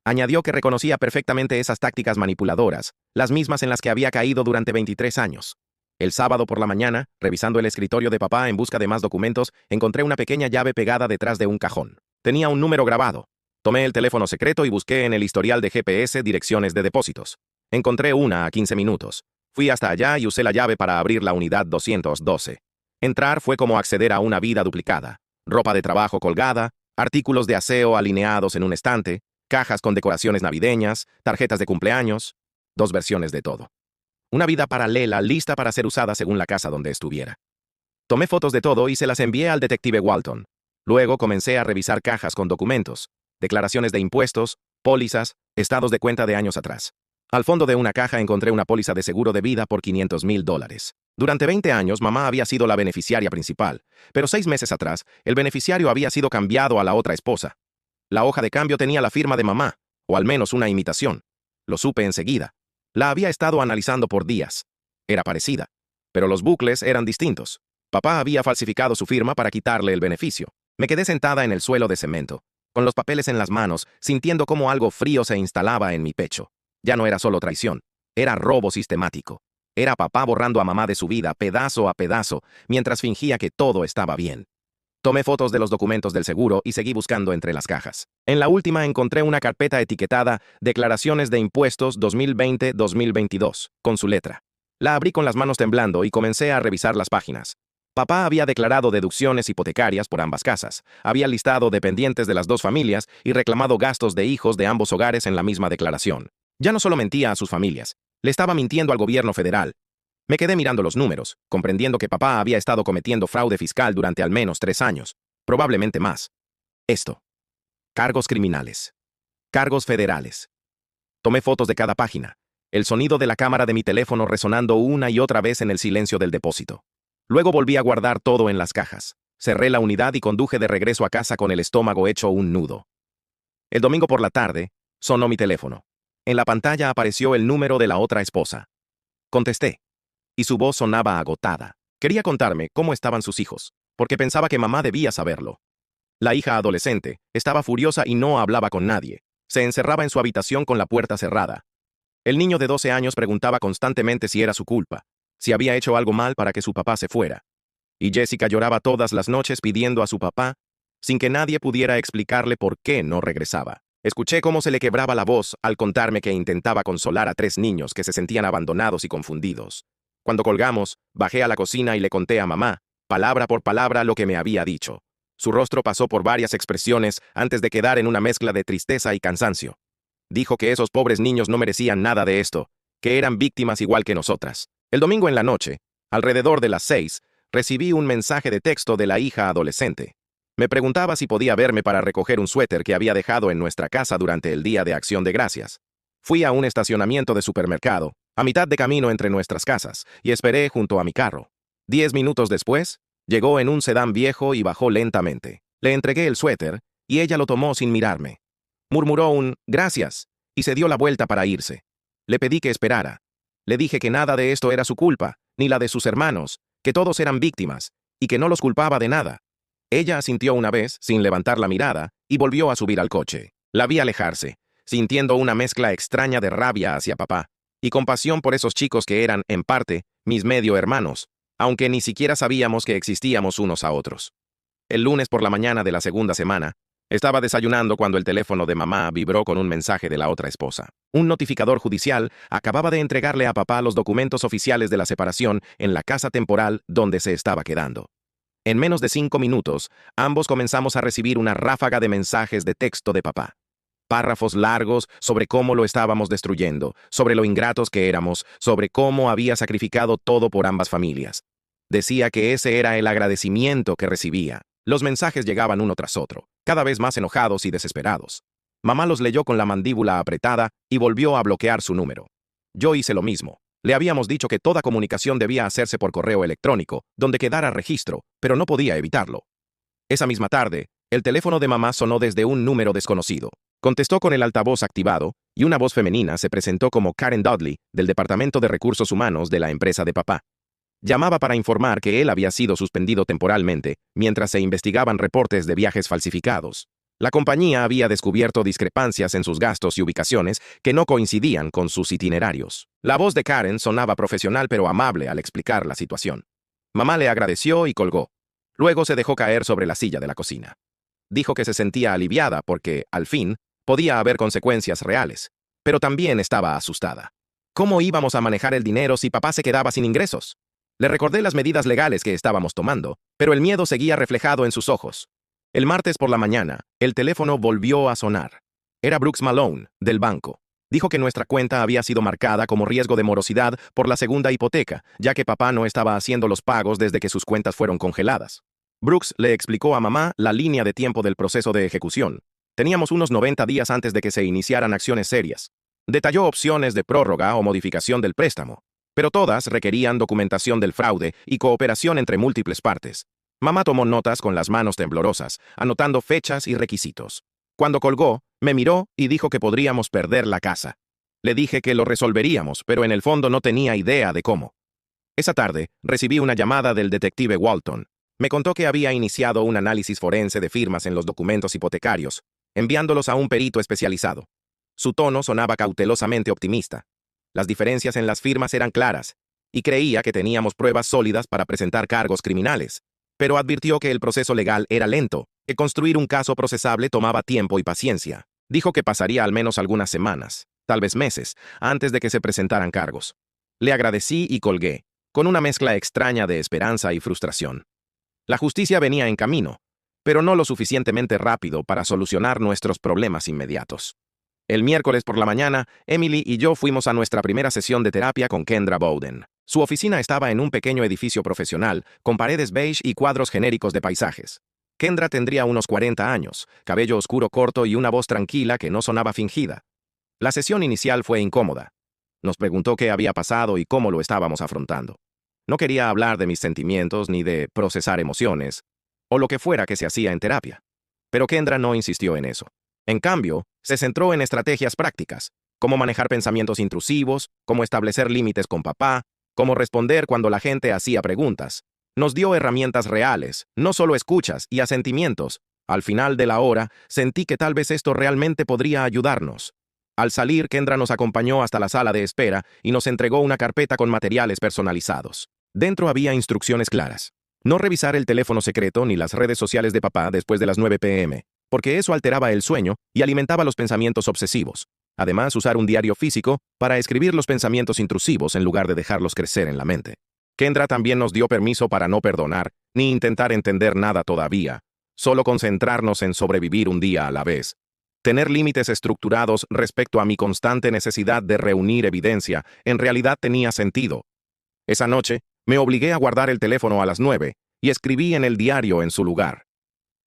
Añadió que reconocía perfectamente esas tácticas manipuladoras, las mismas en las que había caído durante 23 años. El sábado por la mañana, revisando el escritorio de papá en busca de más documentos, encontré una pequeña llave pegada detrás de un cajón. Tenía un número grabado. Tomé el teléfono secreto y busqué en el historial de GPS direcciones de depósitos. Encontré una a 15 minutos. Fui hasta allá y usé la llave para abrir la unidad 212. Entrar fue como acceder a una vida duplicada. Ropa de trabajo colgada, artículos de aseo alineados en un estante, cajas con decoraciones navideñas, tarjetas de cumpleaños, 2 versiones de todo. Una vida paralela lista para ser usada según la casa donde estuviera. Tomé fotos de todo y se las envié al detective Walton. Luego comencé a revisar cajas con documentos, declaraciones de impuestos, pólizas, estados de cuenta de años atrás. Al fondo de una caja encontré una póliza de seguro de vida por $500,000. Durante 20 años, mamá había sido la beneficiaria principal, pero 6 meses atrás, el beneficiario había sido cambiado a la otra esposa. La hoja de cambio tenía la firma de mamá, o al menos una imitación. Lo supe enseguida. La había estado analizando por días. Era parecida, pero los bucles eran distintos. Papá había falsificado su firma para quitarle el beneficio. Me quedé sentada en el suelo de cemento, con los papeles en las manos, sintiendo cómo algo frío se instalaba en mi pecho. Ya no era solo traición, era robo sistemático. Era papá borrando a mamá de su vida, pedazo a pedazo, mientras fingía que todo estaba bien. Tomé fotos de los documentos del seguro y seguí buscando entre las cajas. En la última encontré una carpeta etiquetada Declaraciones de Impuestos 2020-2022, con su letra. La abrí con las manos temblando y comencé a revisar las páginas. Papá había declarado deducciones hipotecarias por ambas casas, había listado dependientes de las 2 familias y reclamado gastos de hijos de ambos hogares en la misma declaración. Ya no solo mentía a sus familias, le estaba mintiendo al gobierno federal. Me quedé mirando los números, comprendiendo que papá había estado cometiendo fraude fiscal durante al menos 3 años, probablemente más. Esto. Cargos criminales. Cargos federales. Tomé fotos de cada página, el sonido de la cámara de mi teléfono resonando una y otra vez en el silencio del depósito. Luego volví a guardar todo en las cajas. Cerré la unidad y conduje de regreso a casa con el estómago hecho un nudo. El domingo por la tarde, sonó mi teléfono. En la pantalla apareció el número de la otra esposa. Contesté. Y su voz sonaba agotada. Quería contarme cómo estaban sus hijos, porque pensaba que mamá debía saberlo. La hija adolescente estaba furiosa y no hablaba con nadie. Se encerraba en su habitación con la puerta cerrada. El niño de 12 años preguntaba constantemente si era su culpa, si había hecho algo mal para que su papá se fuera. Y Jessica lloraba todas las noches pidiendo a su papá, sin que nadie pudiera explicarle por qué no regresaba. Escuché cómo se le quebraba la voz al contarme que intentaba consolar a 3 niños que se sentían abandonados y confundidos. Cuando colgamos, bajé a la cocina y le conté a mamá, palabra por palabra, lo que me había dicho. Su rostro pasó por varias expresiones antes de quedar en una mezcla de tristeza y cansancio. Dijo que esos pobres niños no merecían nada de esto, que eran víctimas igual que nosotras. El domingo en la noche, alrededor de las 6, recibí un mensaje de texto de la hija adolescente. Me preguntaba si podía verme para recoger un suéter que había dejado en nuestra casa durante el Día de Acción de Gracias. Fui a un estacionamiento de supermercado, a mitad de camino entre nuestras casas, y esperé junto a mi carro. 10 minutos después, llegó en un sedán viejo y bajó lentamente. Le entregué el suéter, y ella lo tomó sin mirarme. Murmuró un «gracias», y se dio la vuelta para irse. Le pedí que esperara. Le dije que nada de esto era su culpa, ni la de sus hermanos, que todos eran víctimas, y que no los culpaba de nada. Ella asintió una vez, sin levantar la mirada, y volvió a subir al coche. La vi alejarse, sintiendo una mezcla extraña de rabia hacia papá, y compasión por esos chicos que eran, en parte, mis medio hermanos, aunque ni siquiera sabíamos que existíamos unos a otros. El lunes por la mañana de la segunda semana, estaba desayunando cuando el teléfono de mamá vibró con un mensaje de la otra esposa. Un notificador judicial acababa de entregarle a papá los documentos oficiales de la separación en la casa temporal donde se estaba quedando. En menos de 5 minutos, ambos comenzamos a recibir una ráfaga de mensajes de texto de papá. Párrafos largos sobre cómo lo estábamos destruyendo, sobre lo ingratos que éramos, sobre cómo había sacrificado todo por ambas familias. Decía que ese era el agradecimiento que recibía. Los mensajes llegaban uno tras otro, cada vez más enojados y desesperados. Mamá los leyó con la mandíbula apretada y volvió a bloquear su número. Yo hice lo mismo. Le habíamos dicho que toda comunicación debía hacerse por correo electrónico, donde quedara registro, pero no podía evitarlo. Esa misma tarde, el teléfono de mamá sonó desde un número desconocido. Contestó con el altavoz activado, y una voz femenina se presentó como Karen Dudley, del Departamento de Recursos Humanos de la empresa de papá. Llamaba para informar que él había sido suspendido temporalmente, mientras se investigaban reportes de viajes falsificados. La compañía había descubierto discrepancias en sus gastos y ubicaciones que no coincidían con sus itinerarios. La voz de Karen sonaba profesional pero amable al explicar la situación. Mamá le agradeció y colgó. Luego se dejó caer sobre la silla de la cocina. Dijo que se sentía aliviada porque, al fin, podía haber consecuencias reales, pero también estaba asustada. ¿Cómo íbamos a manejar el dinero si papá se quedaba sin ingresos? Le recordé las medidas legales que estábamos tomando, pero el miedo seguía reflejado en sus ojos. El martes por la mañana, el teléfono volvió a sonar. Era Brooks Malone, del banco. Dijo que nuestra cuenta había sido marcada como riesgo de morosidad por la segunda hipoteca, ya que papá no estaba haciendo los pagos desde que sus cuentas fueron congeladas. Brooks le explicó a mamá la línea de tiempo del proceso de ejecución. Teníamos unos 90 días antes de que se iniciaran acciones serias. Detalló opciones de prórroga o modificación del préstamo, pero todas requerían documentación del fraude y cooperación entre múltiples partes. Mamá tomó notas con las manos temblorosas, anotando fechas y requisitos. Cuando colgó, me miró y dijo que podríamos perder la casa. Le dije que lo resolveríamos, pero en el fondo no tenía idea de cómo. Esa tarde, recibí una llamada del detective Walton. Me contó que había iniciado un análisis forense de firmas en los documentos hipotecarios, enviándolos a un perito especializado. Su tono sonaba cautelosamente optimista. Las diferencias en las firmas eran claras, y creía que teníamos pruebas sólidas para presentar cargos criminales. Pero advirtió que el proceso legal era lento, que construir un caso procesable tomaba tiempo y paciencia. Dijo que pasaría al menos algunas semanas, tal vez meses, antes de que se presentaran cargos. Le agradecí y colgué, con una mezcla extraña de esperanza y frustración. La justicia venía en camino, pero no lo suficientemente rápido para solucionar nuestros problemas inmediatos. El miércoles por la mañana, Emily y yo fuimos a nuestra primera sesión de terapia con Kendra Bowden. Su oficina estaba en un pequeño edificio profesional, con paredes beige y cuadros genéricos de paisajes. Kendra tendría unos 40 años, cabello oscuro corto y una voz tranquila que no sonaba fingida. La sesión inicial fue incómoda. Nos preguntó qué había pasado y cómo lo estábamos afrontando. No quería hablar de mis sentimientos ni de procesar emociones, o lo que fuera que se hacía en terapia. Pero Kendra no insistió en eso. En cambio, se centró en estrategias prácticas, cómo manejar pensamientos intrusivos, cómo establecer límites con papá, cómo responder cuando la gente hacía preguntas. Nos dio herramientas reales, no solo escuchas y asentimientos. Al final de la hora, sentí que tal vez esto realmente podría ayudarnos. Al salir, Kendra nos acompañó hasta la sala de espera y nos entregó una carpeta con materiales personalizados. Dentro había instrucciones claras. No revisar el teléfono secreto ni las redes sociales de papá después de las 9 p.m., porque eso alteraba el sueño y alimentaba los pensamientos obsesivos. Además, usar un diario físico para escribir los pensamientos intrusivos en lugar de dejarlos crecer en la mente. Kendra también nos dio permiso para no perdonar, ni intentar entender nada todavía, solo concentrarnos en sobrevivir un día a la vez. Tener límites estructurados respecto a mi constante necesidad de reunir evidencia en realidad tenía sentido. Esa noche, me obligué a guardar el teléfono a las 9 y escribí en el diario en su lugar.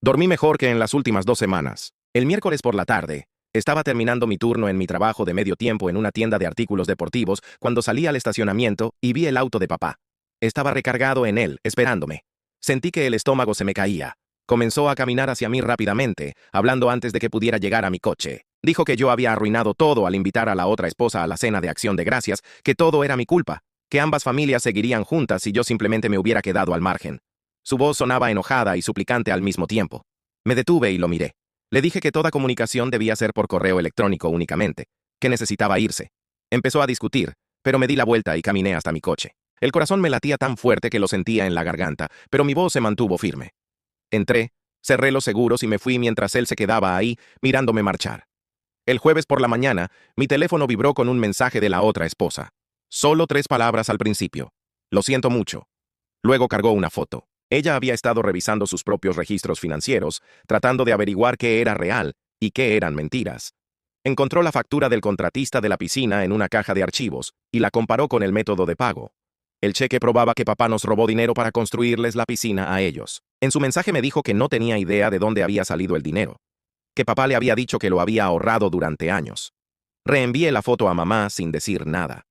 Dormí mejor que en las últimas 2 semanas. El miércoles por la tarde, estaba terminando mi turno en mi trabajo de medio tiempo en una tienda de artículos deportivos cuando salí al estacionamiento y vi el auto de papá. Estaba recargado en él, esperándome. Sentí que el estómago se me caía. Comenzó a caminar hacia mí rápidamente, hablando antes de que pudiera llegar a mi coche. Dijo que yo había arruinado todo al invitar a la otra esposa a la cena de Acción de Gracias, que todo era mi culpa, que ambas familias seguirían juntas si yo simplemente me hubiera quedado al margen. Su voz sonaba enojada y suplicante al mismo tiempo. Me detuve y lo miré. Le dije que toda comunicación debía ser por correo electrónico únicamente, que necesitaba irse. Empezó a discutir, pero me di la vuelta y caminé hasta mi coche. El corazón me latía tan fuerte que lo sentía en la garganta, pero mi voz se mantuvo firme. Entré, cerré los seguros y me fui mientras él se quedaba ahí, mirándome marchar. El jueves por la mañana, mi teléfono vibró con un mensaje de la otra esposa. Solo 3 palabras al principio. Lo siento mucho. Luego cargó una foto. Ella había estado revisando sus propios registros financieros, tratando de averiguar qué era real y qué eran mentiras. Encontró la factura del contratista de la piscina en una caja de archivos y la comparó con el método de pago. El cheque probaba que papá nos robó dinero para construirles la piscina a ellos. En su mensaje me dijo que no tenía idea de dónde había salido el dinero, que papá le había dicho que lo había ahorrado durante años. Reenvié la foto a mamá sin decir nada.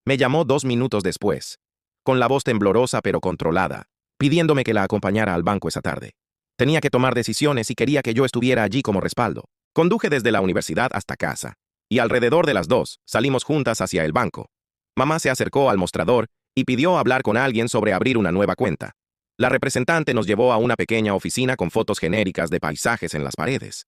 Me llamó 2 minutos después, con la voz temblorosa pero controlada, pidiéndome que la acompañara al banco esa tarde. Tenía que tomar decisiones y quería que yo estuviera allí como respaldo. Conduje desde la universidad hasta casa, y alrededor de las 2 salimos juntas hacia el banco. Mamá se acercó al mostrador y pidió hablar con alguien sobre abrir una nueva cuenta. La representante nos llevó a una pequeña oficina con fotos genéricas de paisajes en las paredes.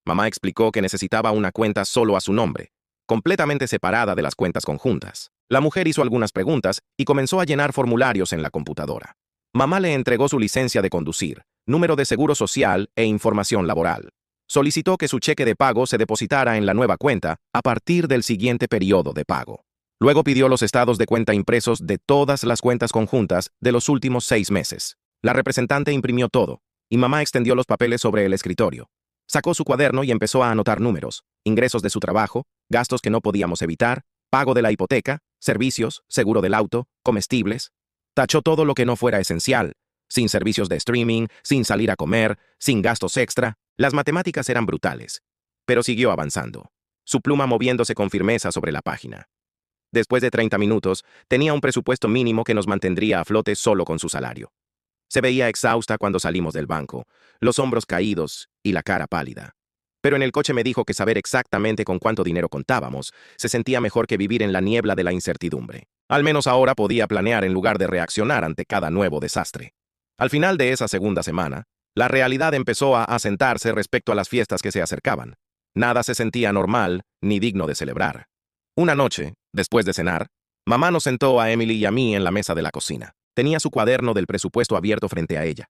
Mamá explicó que necesitaba una cuenta solo a su nombre, completamente separada de las cuentas conjuntas. La mujer hizo algunas preguntas y comenzó a llenar formularios en la computadora. Mamá le entregó su licencia de conducir, número de seguro social e información laboral. Solicitó que su cheque de pago se depositara en la nueva cuenta a partir del siguiente periodo de pago. Luego pidió los estados de cuenta impresos de todas las cuentas conjuntas de los últimos 6 meses. La representante imprimió todo, y mamá extendió los papeles sobre el escritorio. Sacó su cuaderno y empezó a anotar números, ingresos de su trabajo, gastos que no podíamos evitar, pago de la hipoteca, servicios, seguro del auto, comestibles. Tachó todo lo que no fuera esencial, sin servicios de streaming, sin salir a comer, sin gastos extra. Las matemáticas eran brutales, pero siguió avanzando, su pluma moviéndose con firmeza sobre la página. Después de 30 minutos, tenía un presupuesto mínimo que nos mantendría a flote solo con su salario. Se veía exhausta cuando salimos del banco, los hombros caídos y la cara pálida. Pero en el coche me dijo que saber exactamente con cuánto dinero contábamos se sentía mejor que vivir en la niebla de la incertidumbre. Al menos ahora podía planear en lugar de reaccionar ante cada nuevo desastre. Al final de esa segunda semana, la realidad empezó a asentarse respecto a las fiestas que se acercaban. Nada se sentía normal ni digno de celebrar. Una noche, después de cenar, mamá nos sentó a Emily y a mí en la mesa de la cocina. Tenía su cuaderno del presupuesto abierto frente a ella.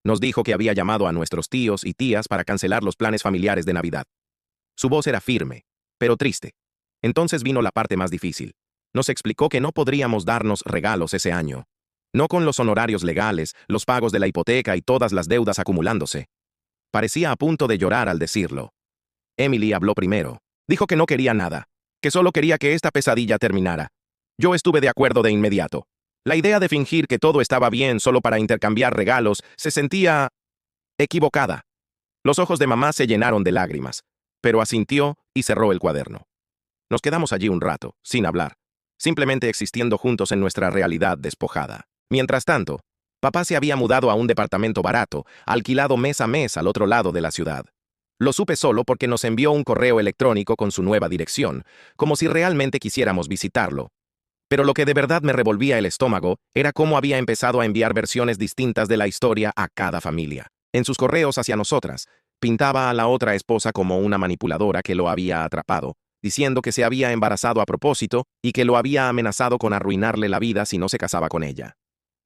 Nos dijo que había llamado a nuestros tíos y tías para cancelar los planes familiares de Navidad. Su voz era firme, pero triste. Entonces vino la parte más difícil. Nos explicó que no podríamos darnos regalos ese año. No con los honorarios legales, los pagos de la hipoteca y todas las deudas acumulándose. Parecía a punto de llorar al decirlo. Emily habló primero. Dijo que no quería nada, que solo quería que esta pesadilla terminara. Yo estuve de acuerdo de inmediato. La idea de fingir que todo estaba bien solo para intercambiar regalos se sentía equivocada. Los ojos de mamá se llenaron de lágrimas, pero asintió y cerró el cuaderno. Nos quedamos allí un rato, sin hablar, simplemente existiendo juntos en nuestra realidad despojada. Mientras tanto, papá se había mudado a un departamento barato, alquilado mes a mes al otro lado de la ciudad. Lo supe solo porque nos envió un correo electrónico con su nueva dirección, como si realmente quisiéramos visitarlo. Pero lo que de verdad me revolvía el estómago era cómo había empezado a enviar versiones distintas de la historia a cada familia. En sus correos hacia nosotras, pintaba a la otra esposa como una manipuladora que lo había atrapado, diciendo que se había embarazado a propósito y que lo había amenazado con arruinarle la vida si no se casaba con ella.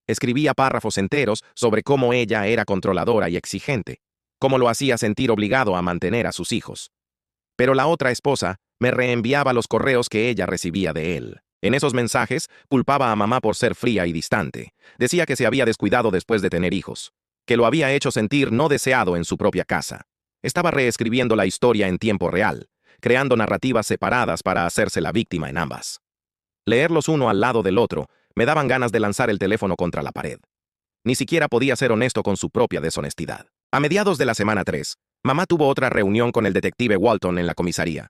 Escribía párrafos enteros sobre cómo ella era controladora y exigente, cómo lo hacía sentir obligado a mantener a sus hijos. Pero la otra esposa me reenviaba los correos que ella recibía de él. En esos mensajes, culpaba a mamá por ser fría y distante. Decía que se había descuidado después de tener hijos, que lo había hecho sentir no deseado en su propia casa. Estaba reescribiendo la historia en tiempo real, creando narrativas separadas para hacerse la víctima en ambas. Leerlos uno al lado del otro, me daban ganas de lanzar el teléfono contra la pared. Ni siquiera podía ser honesto con su propia deshonestidad. A mediados de la semana 3, mamá tuvo otra reunión con el detective Walton en la comisaría.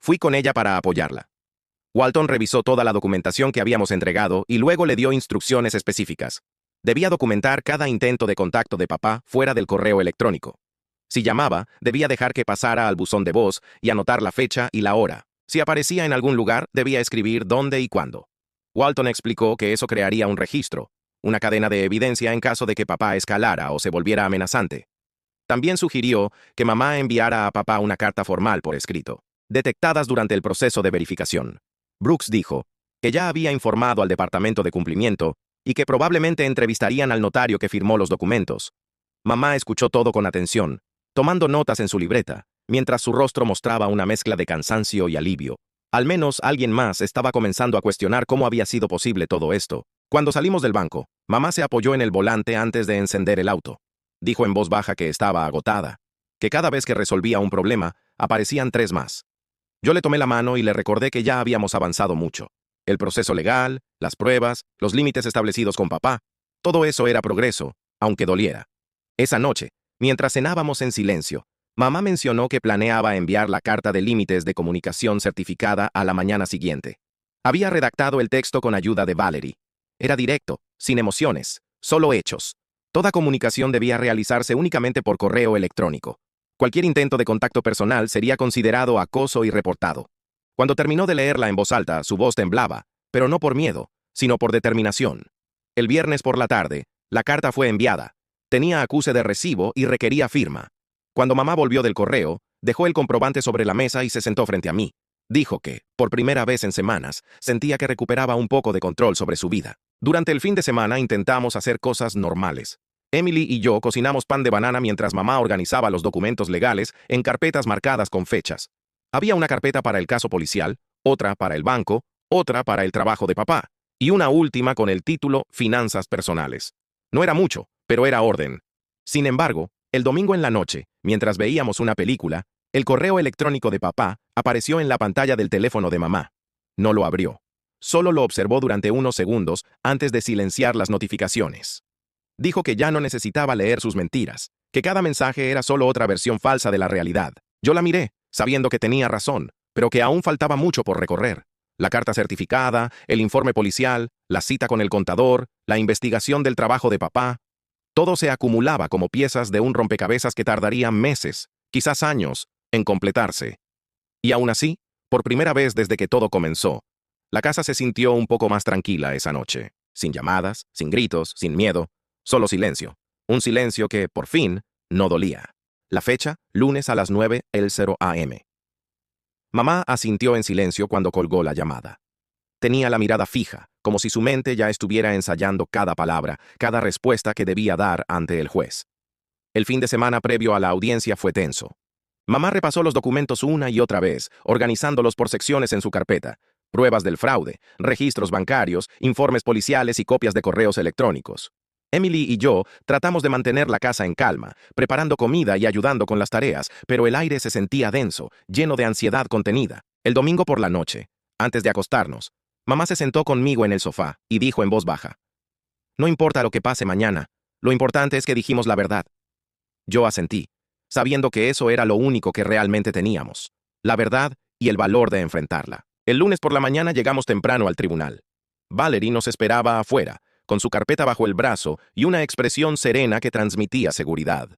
Fui con ella para apoyarla. Walton revisó toda la documentación que habíamos entregado y luego le dio instrucciones específicas. Debía documentar cada intento de contacto de papá fuera del correo electrónico. Si llamaba, debía dejar que pasara al buzón de voz y anotar la fecha y la hora. Si aparecía en algún lugar, debía escribir dónde y cuándo. Walton explicó que eso crearía un registro, una cadena de evidencia en caso de que papá escalara o se volviera amenazante. También sugirió que mamá enviara a papá una carta formal por escrito, detectadas durante el proceso de verificación. Brooks dijo que ya había informado al departamento de cumplimiento y que probablemente entrevistarían al notario que firmó los documentos. Mamá escuchó todo con atención, tomando notas en su libreta, mientras su rostro mostraba una mezcla de cansancio y alivio. Al menos alguien más estaba comenzando a cuestionar cómo había sido posible todo esto. Cuando salimos del banco, mamá se apoyó en el volante antes de encender el auto. Dijo en voz baja que estaba agotada, que cada vez que resolvía un problema, aparecían 3 más. Yo le tomé la mano y le recordé que ya habíamos avanzado mucho. El proceso legal, las pruebas, los límites establecidos con papá, todo eso era progreso, aunque doliera. Esa noche, mientras cenábamos en silencio, mamá mencionó que planeaba enviar la carta de límites de comunicación certificada a la mañana siguiente. Había redactado el texto con ayuda de Valerie. Era directo, sin emociones, solo hechos. Toda comunicación debía realizarse únicamente por correo electrónico. Cualquier intento de contacto personal sería considerado acoso y reportado. Cuando terminó de leerla en voz alta, su voz temblaba, pero no por miedo, sino por determinación. El viernes por la tarde, la carta fue enviada. Tenía acuse de recibo y requería firma. Cuando mamá volvió del correo, dejó el comprobante sobre la mesa y se sentó frente a mí. Dijo que, por primera vez en semanas, sentía que recuperaba un poco de control sobre su vida. Durante el fin de semana intentamos hacer cosas normales. Emily y yo cocinamos pan de banana mientras mamá organizaba los documentos legales en carpetas marcadas con fechas. Había una carpeta para el caso policial, otra para el banco, otra para el trabajo de papá, y una última con el título Finanzas personales. No era mucho, pero era orden. Sin embargo, el domingo en la noche, mientras veíamos una película, el correo electrónico de papá apareció en la pantalla del teléfono de mamá. No lo abrió. Solo lo observó durante unos segundos antes de silenciar las notificaciones. Dijo que ya no necesitaba leer sus mentiras, que cada mensaje era solo otra versión falsa de la realidad. Yo la miré, sabiendo que tenía razón, pero que aún faltaba mucho por recorrer. La carta certificada, el informe policial, la cita con el contador, la investigación del trabajo de papá. Todo se acumulaba como piezas de un rompecabezas que tardaría meses, quizás años, en completarse. Y aún así, por primera vez desde que todo comenzó, la casa se sintió un poco más tranquila esa noche. Sin llamadas, sin gritos, sin miedo, solo silencio. Un silencio que, por fin, no dolía. La fecha, lunes a las 9:00 a.m. Mamá asintió en silencio cuando colgó la llamada. Tenía la mirada fija, como si su mente ya estuviera ensayando cada palabra, cada respuesta que debía dar ante el juez. El fin de semana previo a la audiencia fue tenso. Mamá repasó los documentos una y otra vez, organizándolos por secciones en su carpeta: pruebas del fraude, registros bancarios, informes policiales y copias de correos electrónicos. Emily y yo tratamos de mantener la casa en calma, preparando comida y ayudando con las tareas, pero el aire se sentía denso, lleno de ansiedad contenida. El domingo por la noche, antes de acostarnos, mamá se sentó conmigo en el sofá y dijo en voz baja: "No importa lo que pase mañana, lo importante es que dijimos la verdad". Yo asentí, sabiendo que eso era lo único que realmente teníamos: la verdad y el valor de enfrentarla. El lunes por la mañana llegamos temprano al tribunal. Valerie nos esperaba afuera, con su carpeta bajo el brazo y una expresión serena que transmitía seguridad.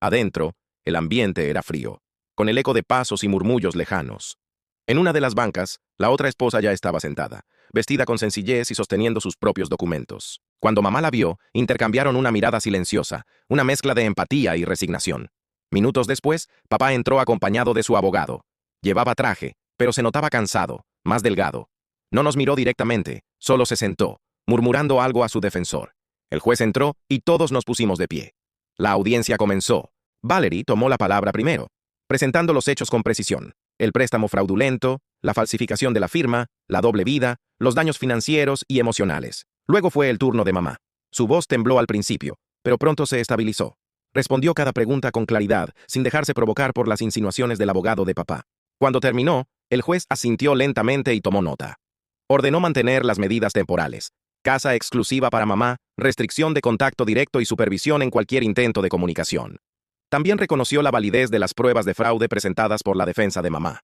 Adentro, el ambiente era frío, con el eco de pasos y murmullos lejanos. En una de las bancas, la otra esposa ya estaba sentada, vestida con sencillez y sosteniendo sus propios documentos. Cuando mamá la vio, intercambiaron una mirada silenciosa, una mezcla de empatía y resignación. Minutos después, papá entró acompañado de su abogado. Llevaba traje, pero se notaba cansado, más delgado. No nos miró directamente, solo se sentó, murmurando algo a su defensor. El juez entró y todos nos pusimos de pie. La audiencia comenzó. Valerie tomó la palabra primero, presentando los hechos con precisión: el préstamo fraudulento, la falsificación de la firma, la doble vida, los daños financieros y emocionales. Luego fue el turno de mamá. Su voz tembló al principio, pero pronto se estabilizó. Respondió cada pregunta con claridad, sin dejarse provocar por las insinuaciones del abogado de papá. Cuando terminó, el juez asintió lentamente y tomó nota. Ordenó mantener las medidas temporales: casa exclusiva para mamá, restricción de contacto directo y supervisión en cualquier intento de comunicación. También reconoció la validez de las pruebas de fraude presentadas por la defensa de mamá.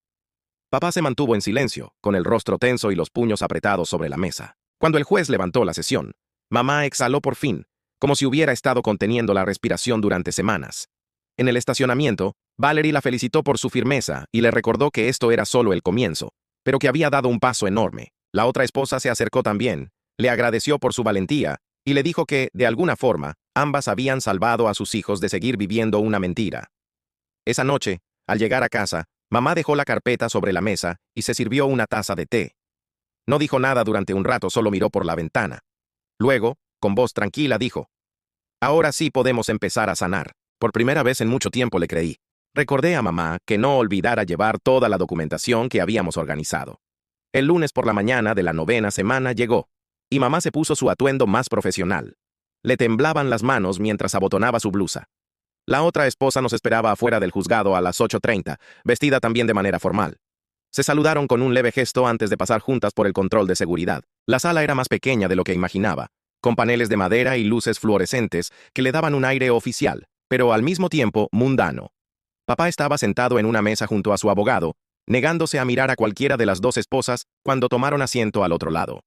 Papá se mantuvo en silencio, con el rostro tenso y los puños apretados sobre la mesa. Cuando el juez levantó la sesión, mamá exhaló por fin, como si hubiera estado conteniendo la respiración durante semanas. En el estacionamiento, Valerie la felicitó por su firmeza y le recordó que esto era solo el comienzo, pero que había dado un paso enorme. La otra esposa se acercó también, le agradeció por su valentía y le dijo que, de alguna forma, ambas habían salvado a sus hijos de seguir viviendo una mentira. Esa noche, al llegar a casa, mamá dejó la carpeta sobre la mesa y se sirvió una taza de té. No dijo nada durante un rato, solo miró por la ventana. Luego, con voz tranquila, dijo: "Ahora sí podemos empezar a sanar". Por primera vez en mucho tiempo le creí. Recordé a mamá que no olvidara llevar toda la documentación que habíamos organizado. El lunes por la mañana de la 9ª semana llegó, y mamá se puso su atuendo más profesional. Le temblaban las manos mientras abotonaba su blusa. La otra esposa nos esperaba afuera del juzgado a las 8:30, vestida también de manera formal. Se saludaron con un leve gesto antes de pasar juntas por el control de seguridad. La sala era más pequeña de lo que imaginaba, con paneles de madera y luces fluorescentes que le daban un aire oficial, pero al mismo tiempo mundano. Papá estaba sentado en una mesa junto a su abogado, negándose a mirar a cualquiera de las dos esposas cuando tomaron asiento al otro lado.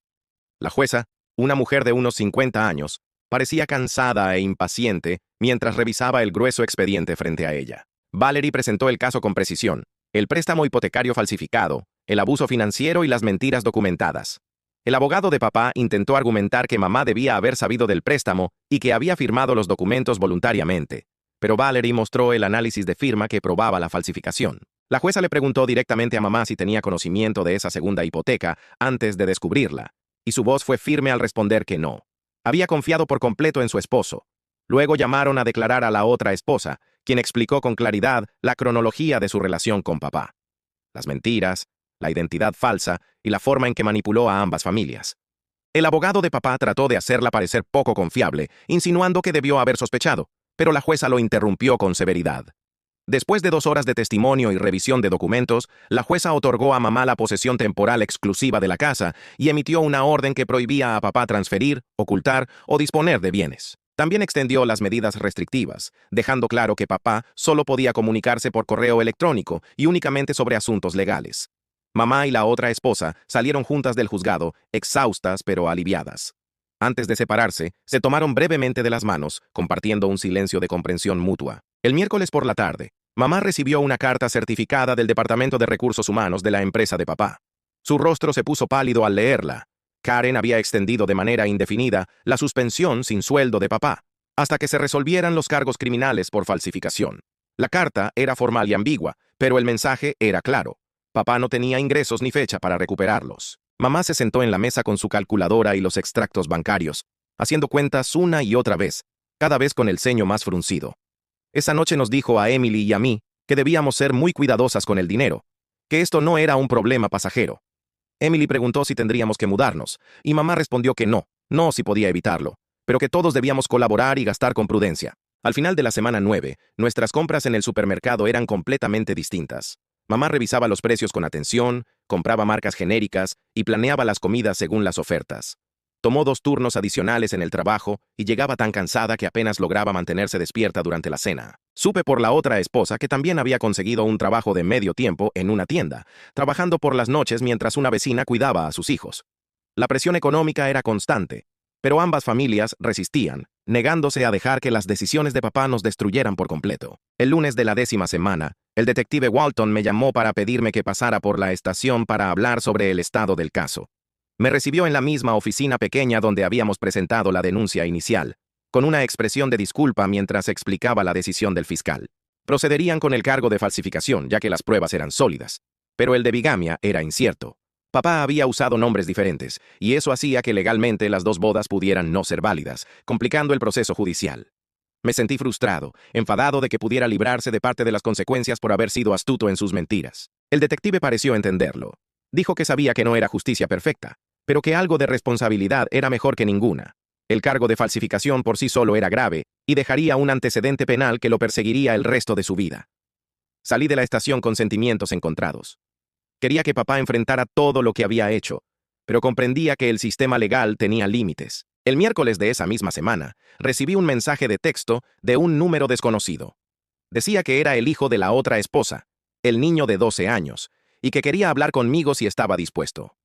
La jueza, una mujer de unos 50 años, parecía cansada e impaciente mientras revisaba el grueso expediente frente a ella. Valerie presentó el caso con precisión: el préstamo hipotecario falsificado, el abuso financiero y las mentiras documentadas. El abogado de papá intentó argumentar que mamá debía haber sabido del préstamo y que había firmado los documentos voluntariamente, pero Valerie mostró el análisis de firma que probaba la falsificación. La jueza le preguntó directamente a mamá si tenía conocimiento de esa segunda hipoteca antes de descubrirla, y su voz fue firme al responder que no. Había confiado por completo en su esposo. Luego llamaron a declarar a la otra esposa, quien explicó con claridad la cronología de su relación con papá. Las mentiras, la identidad falsa y la forma en que manipuló a ambas familias. El abogado de papá trató de hacerla parecer poco confiable, insinuando que debió haber sospechado, pero la jueza lo interrumpió con severidad. Después de 2 horas de testimonio y revisión de documentos, la jueza otorgó a mamá la posesión temporal exclusiva de la casa y emitió una orden que prohibía a papá transferir, ocultar o disponer de bienes. También extendió las medidas restrictivas, dejando claro que papá solo podía comunicarse por correo electrónico y únicamente sobre asuntos legales. Mamá y la otra esposa salieron juntas del juzgado, exhaustas pero aliviadas. Antes de separarse, se tomaron brevemente de las manos, compartiendo un silencio de comprensión mutua. El miércoles por la tarde, mamá recibió una carta certificada del Departamento de Recursos Humanos de la empresa de papá. Su rostro se puso pálido al leerla. Karen había extendido de manera indefinida la suspensión sin sueldo de papá, hasta que se resolvieran los cargos criminales por falsificación. La carta era formal y ambigua, pero el mensaje era claro. Papá no tenía ingresos ni fecha para recuperarlos. Mamá se sentó en la mesa con su calculadora y los extractos bancarios, haciendo cuentas una y otra vez, cada vez con el ceño más fruncido. Esa noche nos dijo a Emily y a mí que debíamos ser muy cuidadosas con el dinero, que esto no era un problema pasajero. Emily preguntó si tendríamos que mudarnos, y mamá respondió que no si podía evitarlo, pero que todos debíamos colaborar y gastar con prudencia. Al final de la semana 9, nuestras compras en el supermercado eran completamente distintas. Mamá revisaba los precios con atención, compraba marcas genéricas y planeaba las comidas según las ofertas. Tomó 2 turnos adicionales en el trabajo y llegaba tan cansada que apenas lograba mantenerse despierta durante la cena. Supe por la otra esposa que también había conseguido un trabajo de medio tiempo en una tienda, trabajando por las noches mientras una vecina cuidaba a sus hijos. La presión económica era constante, pero ambas familias resistían, negándose a dejar que las decisiones de papá nos destruyeran por completo. El lunes de la 10ª semana, el detective Walton me llamó para pedirme que pasara por la estación para hablar sobre el estado del caso. Me recibió en la misma oficina pequeña donde habíamos presentado la denuncia inicial, con una expresión de disculpa mientras explicaba la decisión del fiscal. Procederían con el cargo de falsificación, ya que las pruebas eran sólidas, pero el de bigamia era incierto. Papá había usado nombres diferentes, y eso hacía que legalmente las 2 bodas pudieran no ser válidas, complicando el proceso judicial. Me sentí frustrado, enfadado de que pudiera librarse de parte de las consecuencias por haber sido astuto en sus mentiras. El detective pareció entenderlo. Dijo que sabía que no era justicia perfecta, pero que algo de responsabilidad era mejor que ninguna. El cargo de falsificación por sí solo era grave y dejaría un antecedente penal que lo perseguiría el resto de su vida. Salí de la estación con sentimientos encontrados. Quería que papá enfrentara todo lo que había hecho, pero comprendía que el sistema legal tenía límites. El miércoles de esa misma semana, recibí un mensaje de texto de un número desconocido. Decía que era el hijo de la otra esposa, el niño de 12 años, y que quería hablar conmigo si estaba dispuesto.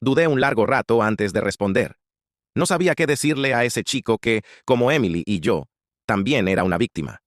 Dudé un largo rato antes de responder. No sabía qué decirle a ese chico que, como Emily y yo, también era una víctima.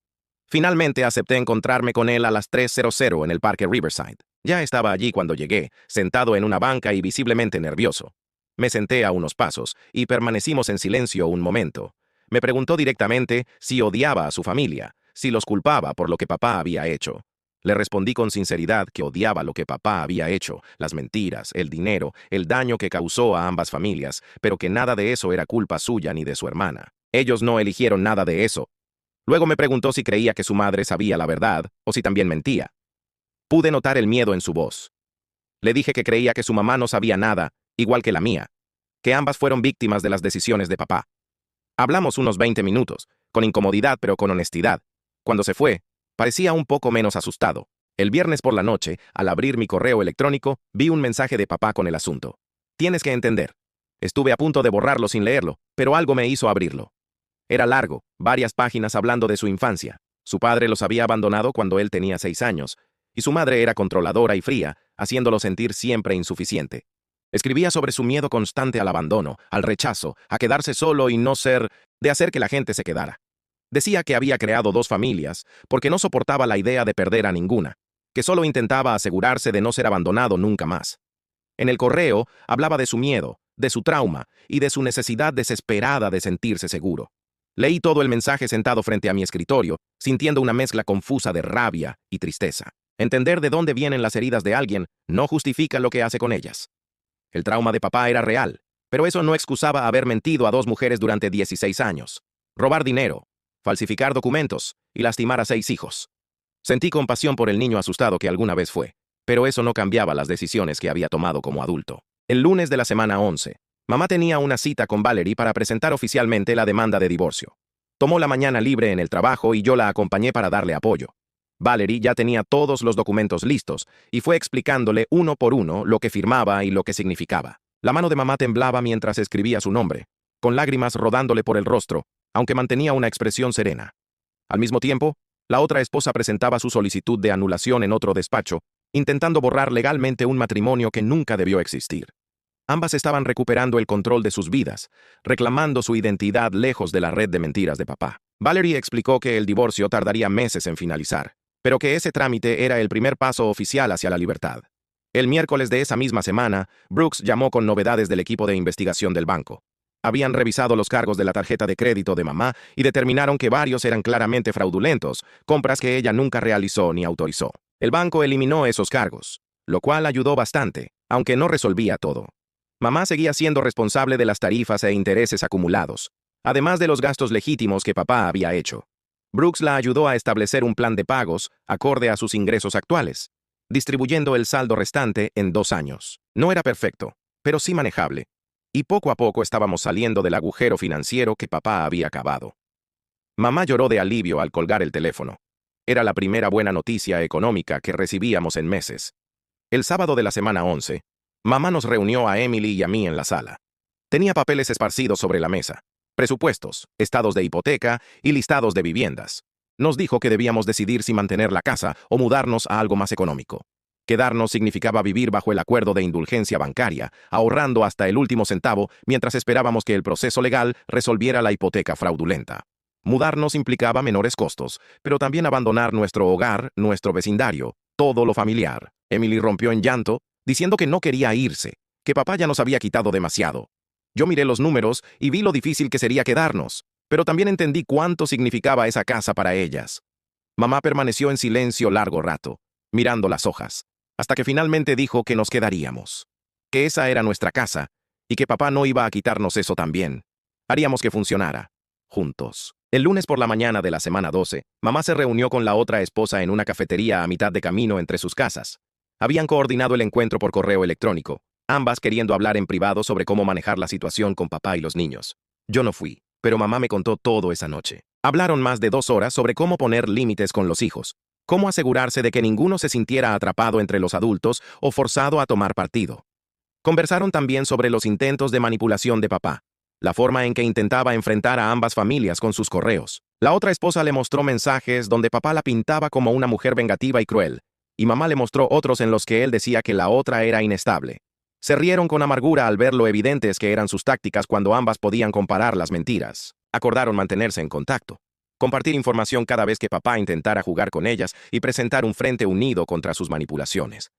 Finalmente acepté encontrarme con él a las 3:00 en el parque Riverside. Ya estaba allí cuando llegué, sentado en una banca y visiblemente nervioso. Me senté a unos pasos y permanecimos en silencio un momento. Me preguntó directamente si odiaba a su familia, si los culpaba por lo que papá había hecho. Le respondí con sinceridad que odiaba lo que papá había hecho, las mentiras, el dinero, el daño que causó a ambas familias, pero que nada de eso era culpa suya ni de su hermana. Ellos no eligieron nada de eso. Luego me preguntó si creía que su madre sabía la verdad o si también mentía. Pude notar el miedo en su voz. Le dije que creía que su mamá no sabía nada, igual que la mía, que ambas fueron víctimas de las decisiones de papá. Hablamos unos 20 minutos, con incomodidad pero con honestidad. Cuando se fue, parecía un poco menos asustado. El viernes por la noche, al abrir mi correo electrónico, vi un mensaje de papá con el asunto. Tienes que entender. Estuve a punto de borrarlo sin leerlo, pero algo me hizo abrirlo. Era largo, varias páginas hablando de su infancia. Su padre los había abandonado cuando él tenía 6 años, y su madre era controladora y fría, haciéndolo sentir siempre insuficiente. Escribía sobre su miedo constante al abandono, al rechazo, a quedarse solo y no ser, de hacer que la gente se quedara. Decía que había creado 2 familias porque no soportaba la idea de perder a ninguna, que solo intentaba asegurarse de no ser abandonado nunca más. En el correo hablaba de su miedo, de su trauma y de su necesidad desesperada de sentirse seguro. Leí todo el mensaje sentado frente a mi escritorio, sintiendo una mezcla confusa de rabia y tristeza. Entender de dónde vienen las heridas de alguien no justifica lo que hace con ellas. El trauma de papá era real, pero eso no excusaba haber mentido a 2 mujeres durante 16 años, robar dinero, falsificar documentos y lastimar a 6 hijos. Sentí compasión por el niño asustado que alguna vez fue, pero eso no cambiaba las decisiones que había tomado como adulto. El lunes de la semana 11, mamá tenía una cita con Valerie para presentar oficialmente la demanda de divorcio. Tomó la mañana libre en el trabajo y yo la acompañé para darle apoyo. Valerie ya tenía todos los documentos listos y fue explicándole uno por uno lo que firmaba y lo que significaba. La mano de mamá temblaba mientras escribía su nombre, con lágrimas rodándole por el rostro, aunque mantenía una expresión serena. Al mismo tiempo, la otra esposa presentaba su solicitud de anulación en otro despacho, intentando borrar legalmente un matrimonio que nunca debió existir. Ambas estaban recuperando el control de sus vidas, reclamando su identidad lejos de la red de mentiras de papá. Valerie explicó que el divorcio tardaría meses en finalizar, pero que ese trámite era el primer paso oficial hacia la libertad. El miércoles de esa misma semana, Brooks llamó con novedades del equipo de investigación del banco. Habían revisado los cargos de la tarjeta de crédito de mamá y determinaron que varios eran claramente fraudulentos, compras que ella nunca realizó ni autorizó. El banco eliminó esos cargos, lo cual ayudó bastante, aunque no resolvía todo. Mamá seguía siendo responsable de las tarifas e intereses acumulados, además de los gastos legítimos que papá había hecho. Brooks la ayudó a establecer un plan de pagos acorde a sus ingresos actuales, distribuyendo el saldo restante en 2 años. No era perfecto, pero sí manejable, y poco a poco estábamos saliendo del agujero financiero que papá había cavado. Mamá lloró de alivio al colgar el teléfono. Era la primera buena noticia económica que recibíamos en meses. El sábado de la semana 11, mamá nos reunió a Emily y a mí en la sala. Tenía papeles esparcidos sobre la mesa, presupuestos, estados de hipoteca y listados de viviendas. Nos dijo que debíamos decidir si mantener la casa o mudarnos a algo más económico. Quedarnos significaba vivir bajo el acuerdo de indulgencia bancaria, ahorrando hasta el último centavo mientras esperábamos que el proceso legal resolviera la hipoteca fraudulenta. Mudarnos implicaba menores costos, pero también abandonar nuestro hogar, nuestro vecindario, todo lo familiar. Emily rompió en llanto, diciendo que no quería irse, que papá ya nos había quitado demasiado. Yo miré los números y vi lo difícil que sería quedarnos, pero también entendí cuánto significaba esa casa para ellas. Mamá permaneció en silencio largo rato, mirando las hojas, hasta que finalmente dijo que nos quedaríamos, que esa era nuestra casa y que papá no iba a quitarnos eso también. Haríamos que funcionara, juntos. El lunes por la mañana de la semana 12, mamá se reunió con la otra esposa en una cafetería a mitad de camino entre sus casas. Habían coordinado el encuentro por correo electrónico, ambas queriendo hablar en privado sobre cómo manejar la situación con papá y los niños. Yo no fui, pero mamá me contó todo esa noche. Hablaron más de 2 horas sobre cómo poner límites con los hijos, cómo asegurarse de que ninguno se sintiera atrapado entre los adultos o forzado a tomar partido. Conversaron también sobre los intentos de manipulación de papá, la forma en que intentaba enfrentar a ambas familias con sus correos. La otra esposa le mostró mensajes donde papá la pintaba como una mujer vengativa y cruel, y mamá le mostró otros en los que él decía que la otra era inestable. Se rieron con amargura al ver lo evidentes que eran sus tácticas cuando ambas podían comparar las mentiras. Acordaron mantenerse en contacto, compartir información cada vez que papá intentara jugar con ellas y presentar un frente unido contra sus manipulaciones.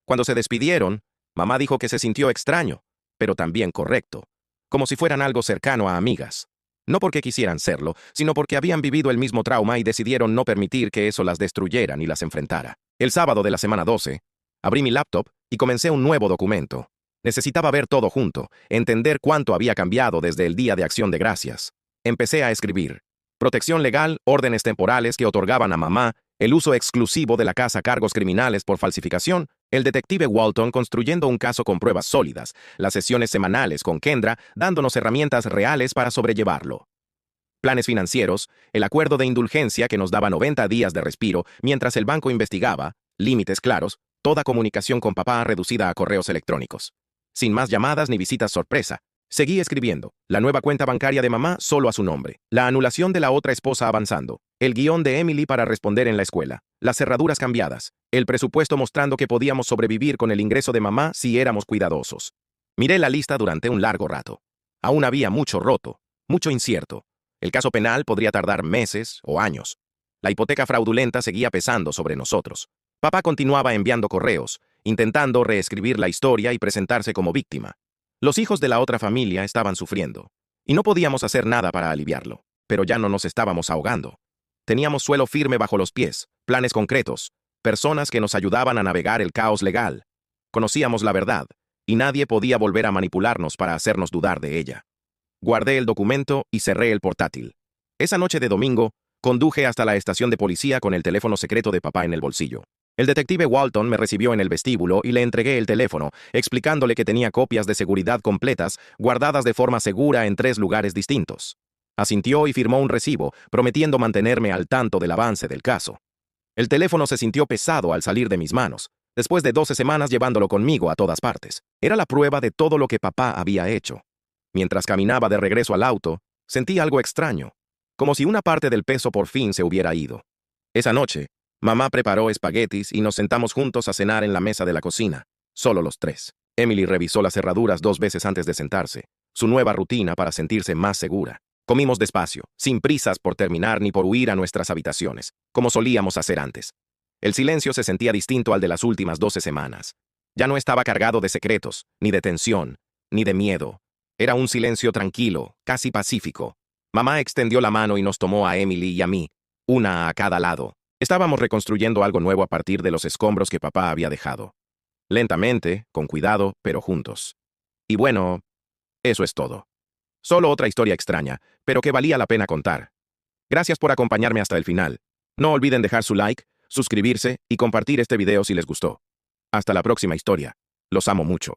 Cuando se despidieron, mamá dijo que se sintió extraño, pero también correcto, como si fueran algo cercano a amigas. No porque quisieran serlo, sino porque habían vivido el mismo trauma y decidieron no permitir que eso las destruyera ni las enfrentara. El sábado de la semana 12, abrí mi laptop y comencé un nuevo documento. Necesitaba ver todo junto, entender cuánto había cambiado desde el Día de Acción de Gracias. Empecé a escribir. Protección legal, órdenes temporales que otorgaban a mamá, el uso exclusivo de la casa, cargos criminales por falsificación, el detective Walton construyendo un caso con pruebas sólidas, las sesiones semanales con Kendra dándonos herramientas reales para sobrellevarlo. Planes financieros, el acuerdo de indulgencia que nos daba 90 días de respiro mientras el banco investigaba, límites claros, toda comunicación con papá reducida a correos electrónicos. Sin más llamadas ni visitas sorpresa. Seguí escribiendo. La nueva cuenta bancaria de mamá solo a su nombre. La anulación de la otra esposa avanzando. El guión de Emily para responder en la escuela. las cerraduras cambiadas, el presupuesto mostrando que podíamos sobrevivir con el ingreso de mamá si éramos cuidadosos. Miré la lista durante un largo rato. Aún había mucho roto, mucho incierto. El caso penal podría tardar meses o años. La hipoteca fraudulenta seguía pesando sobre nosotros. Papá continuaba enviando correos, intentando reescribir la historia y presentarse como víctima. Los hijos de la otra familia estaban sufriendo, y no podíamos hacer nada para aliviarlo, pero ya no nos estábamos ahogando. Teníamos suelo firme bajo los pies, planes concretos, personas que nos ayudaban a navegar el caos legal. Conocíamos la verdad, y nadie podía volver a manipularnos para hacernos dudar de ella. Guardé el documento y cerré el portátil. Esa noche de domingo, conduje hasta la estación de policía con el teléfono secreto de papá en el bolsillo. El detective Walton me recibió en el vestíbulo y le entregué el teléfono, explicándole que tenía copias de seguridad completas, guardadas de forma segura en 3 lugares distintos. Asintió y firmó un recibo, prometiendo mantenerme al tanto del avance del caso. El teléfono se sintió pesado al salir de mis manos, después de 12 semanas llevándolo conmigo a todas partes. Era la prueba de todo lo que papá había hecho. Mientras caminaba de regreso al auto, sentí algo extraño, como si una parte del peso por fin se hubiera ido. Esa noche, mamá preparó espaguetis y nos sentamos juntos a cenar en la mesa de la cocina, solo los 3. Emily revisó las cerraduras 2 veces antes de sentarse, su nueva rutina para sentirse más segura. Comimos despacio, sin prisas por terminar ni por huir a nuestras habitaciones, como solíamos hacer antes. El silencio se sentía distinto al de las últimas 12 semanas. Ya no estaba cargado de secretos, ni de tensión, ni de miedo. Era un silencio tranquilo, casi pacífico. Mamá extendió la mano y nos tomó a Emily y a mí, una a cada lado. Estábamos reconstruyendo algo nuevo a partir de los escombros que papá había dejado. Lentamente, con cuidado, pero juntos. Y bueno, eso es todo. Solo otra historia extraña, pero que valía la pena contar. Gracias por acompañarme hasta el final. No olviden dejar su like, suscribirse y compartir este video si les gustó. Hasta la próxima historia. Los amo mucho.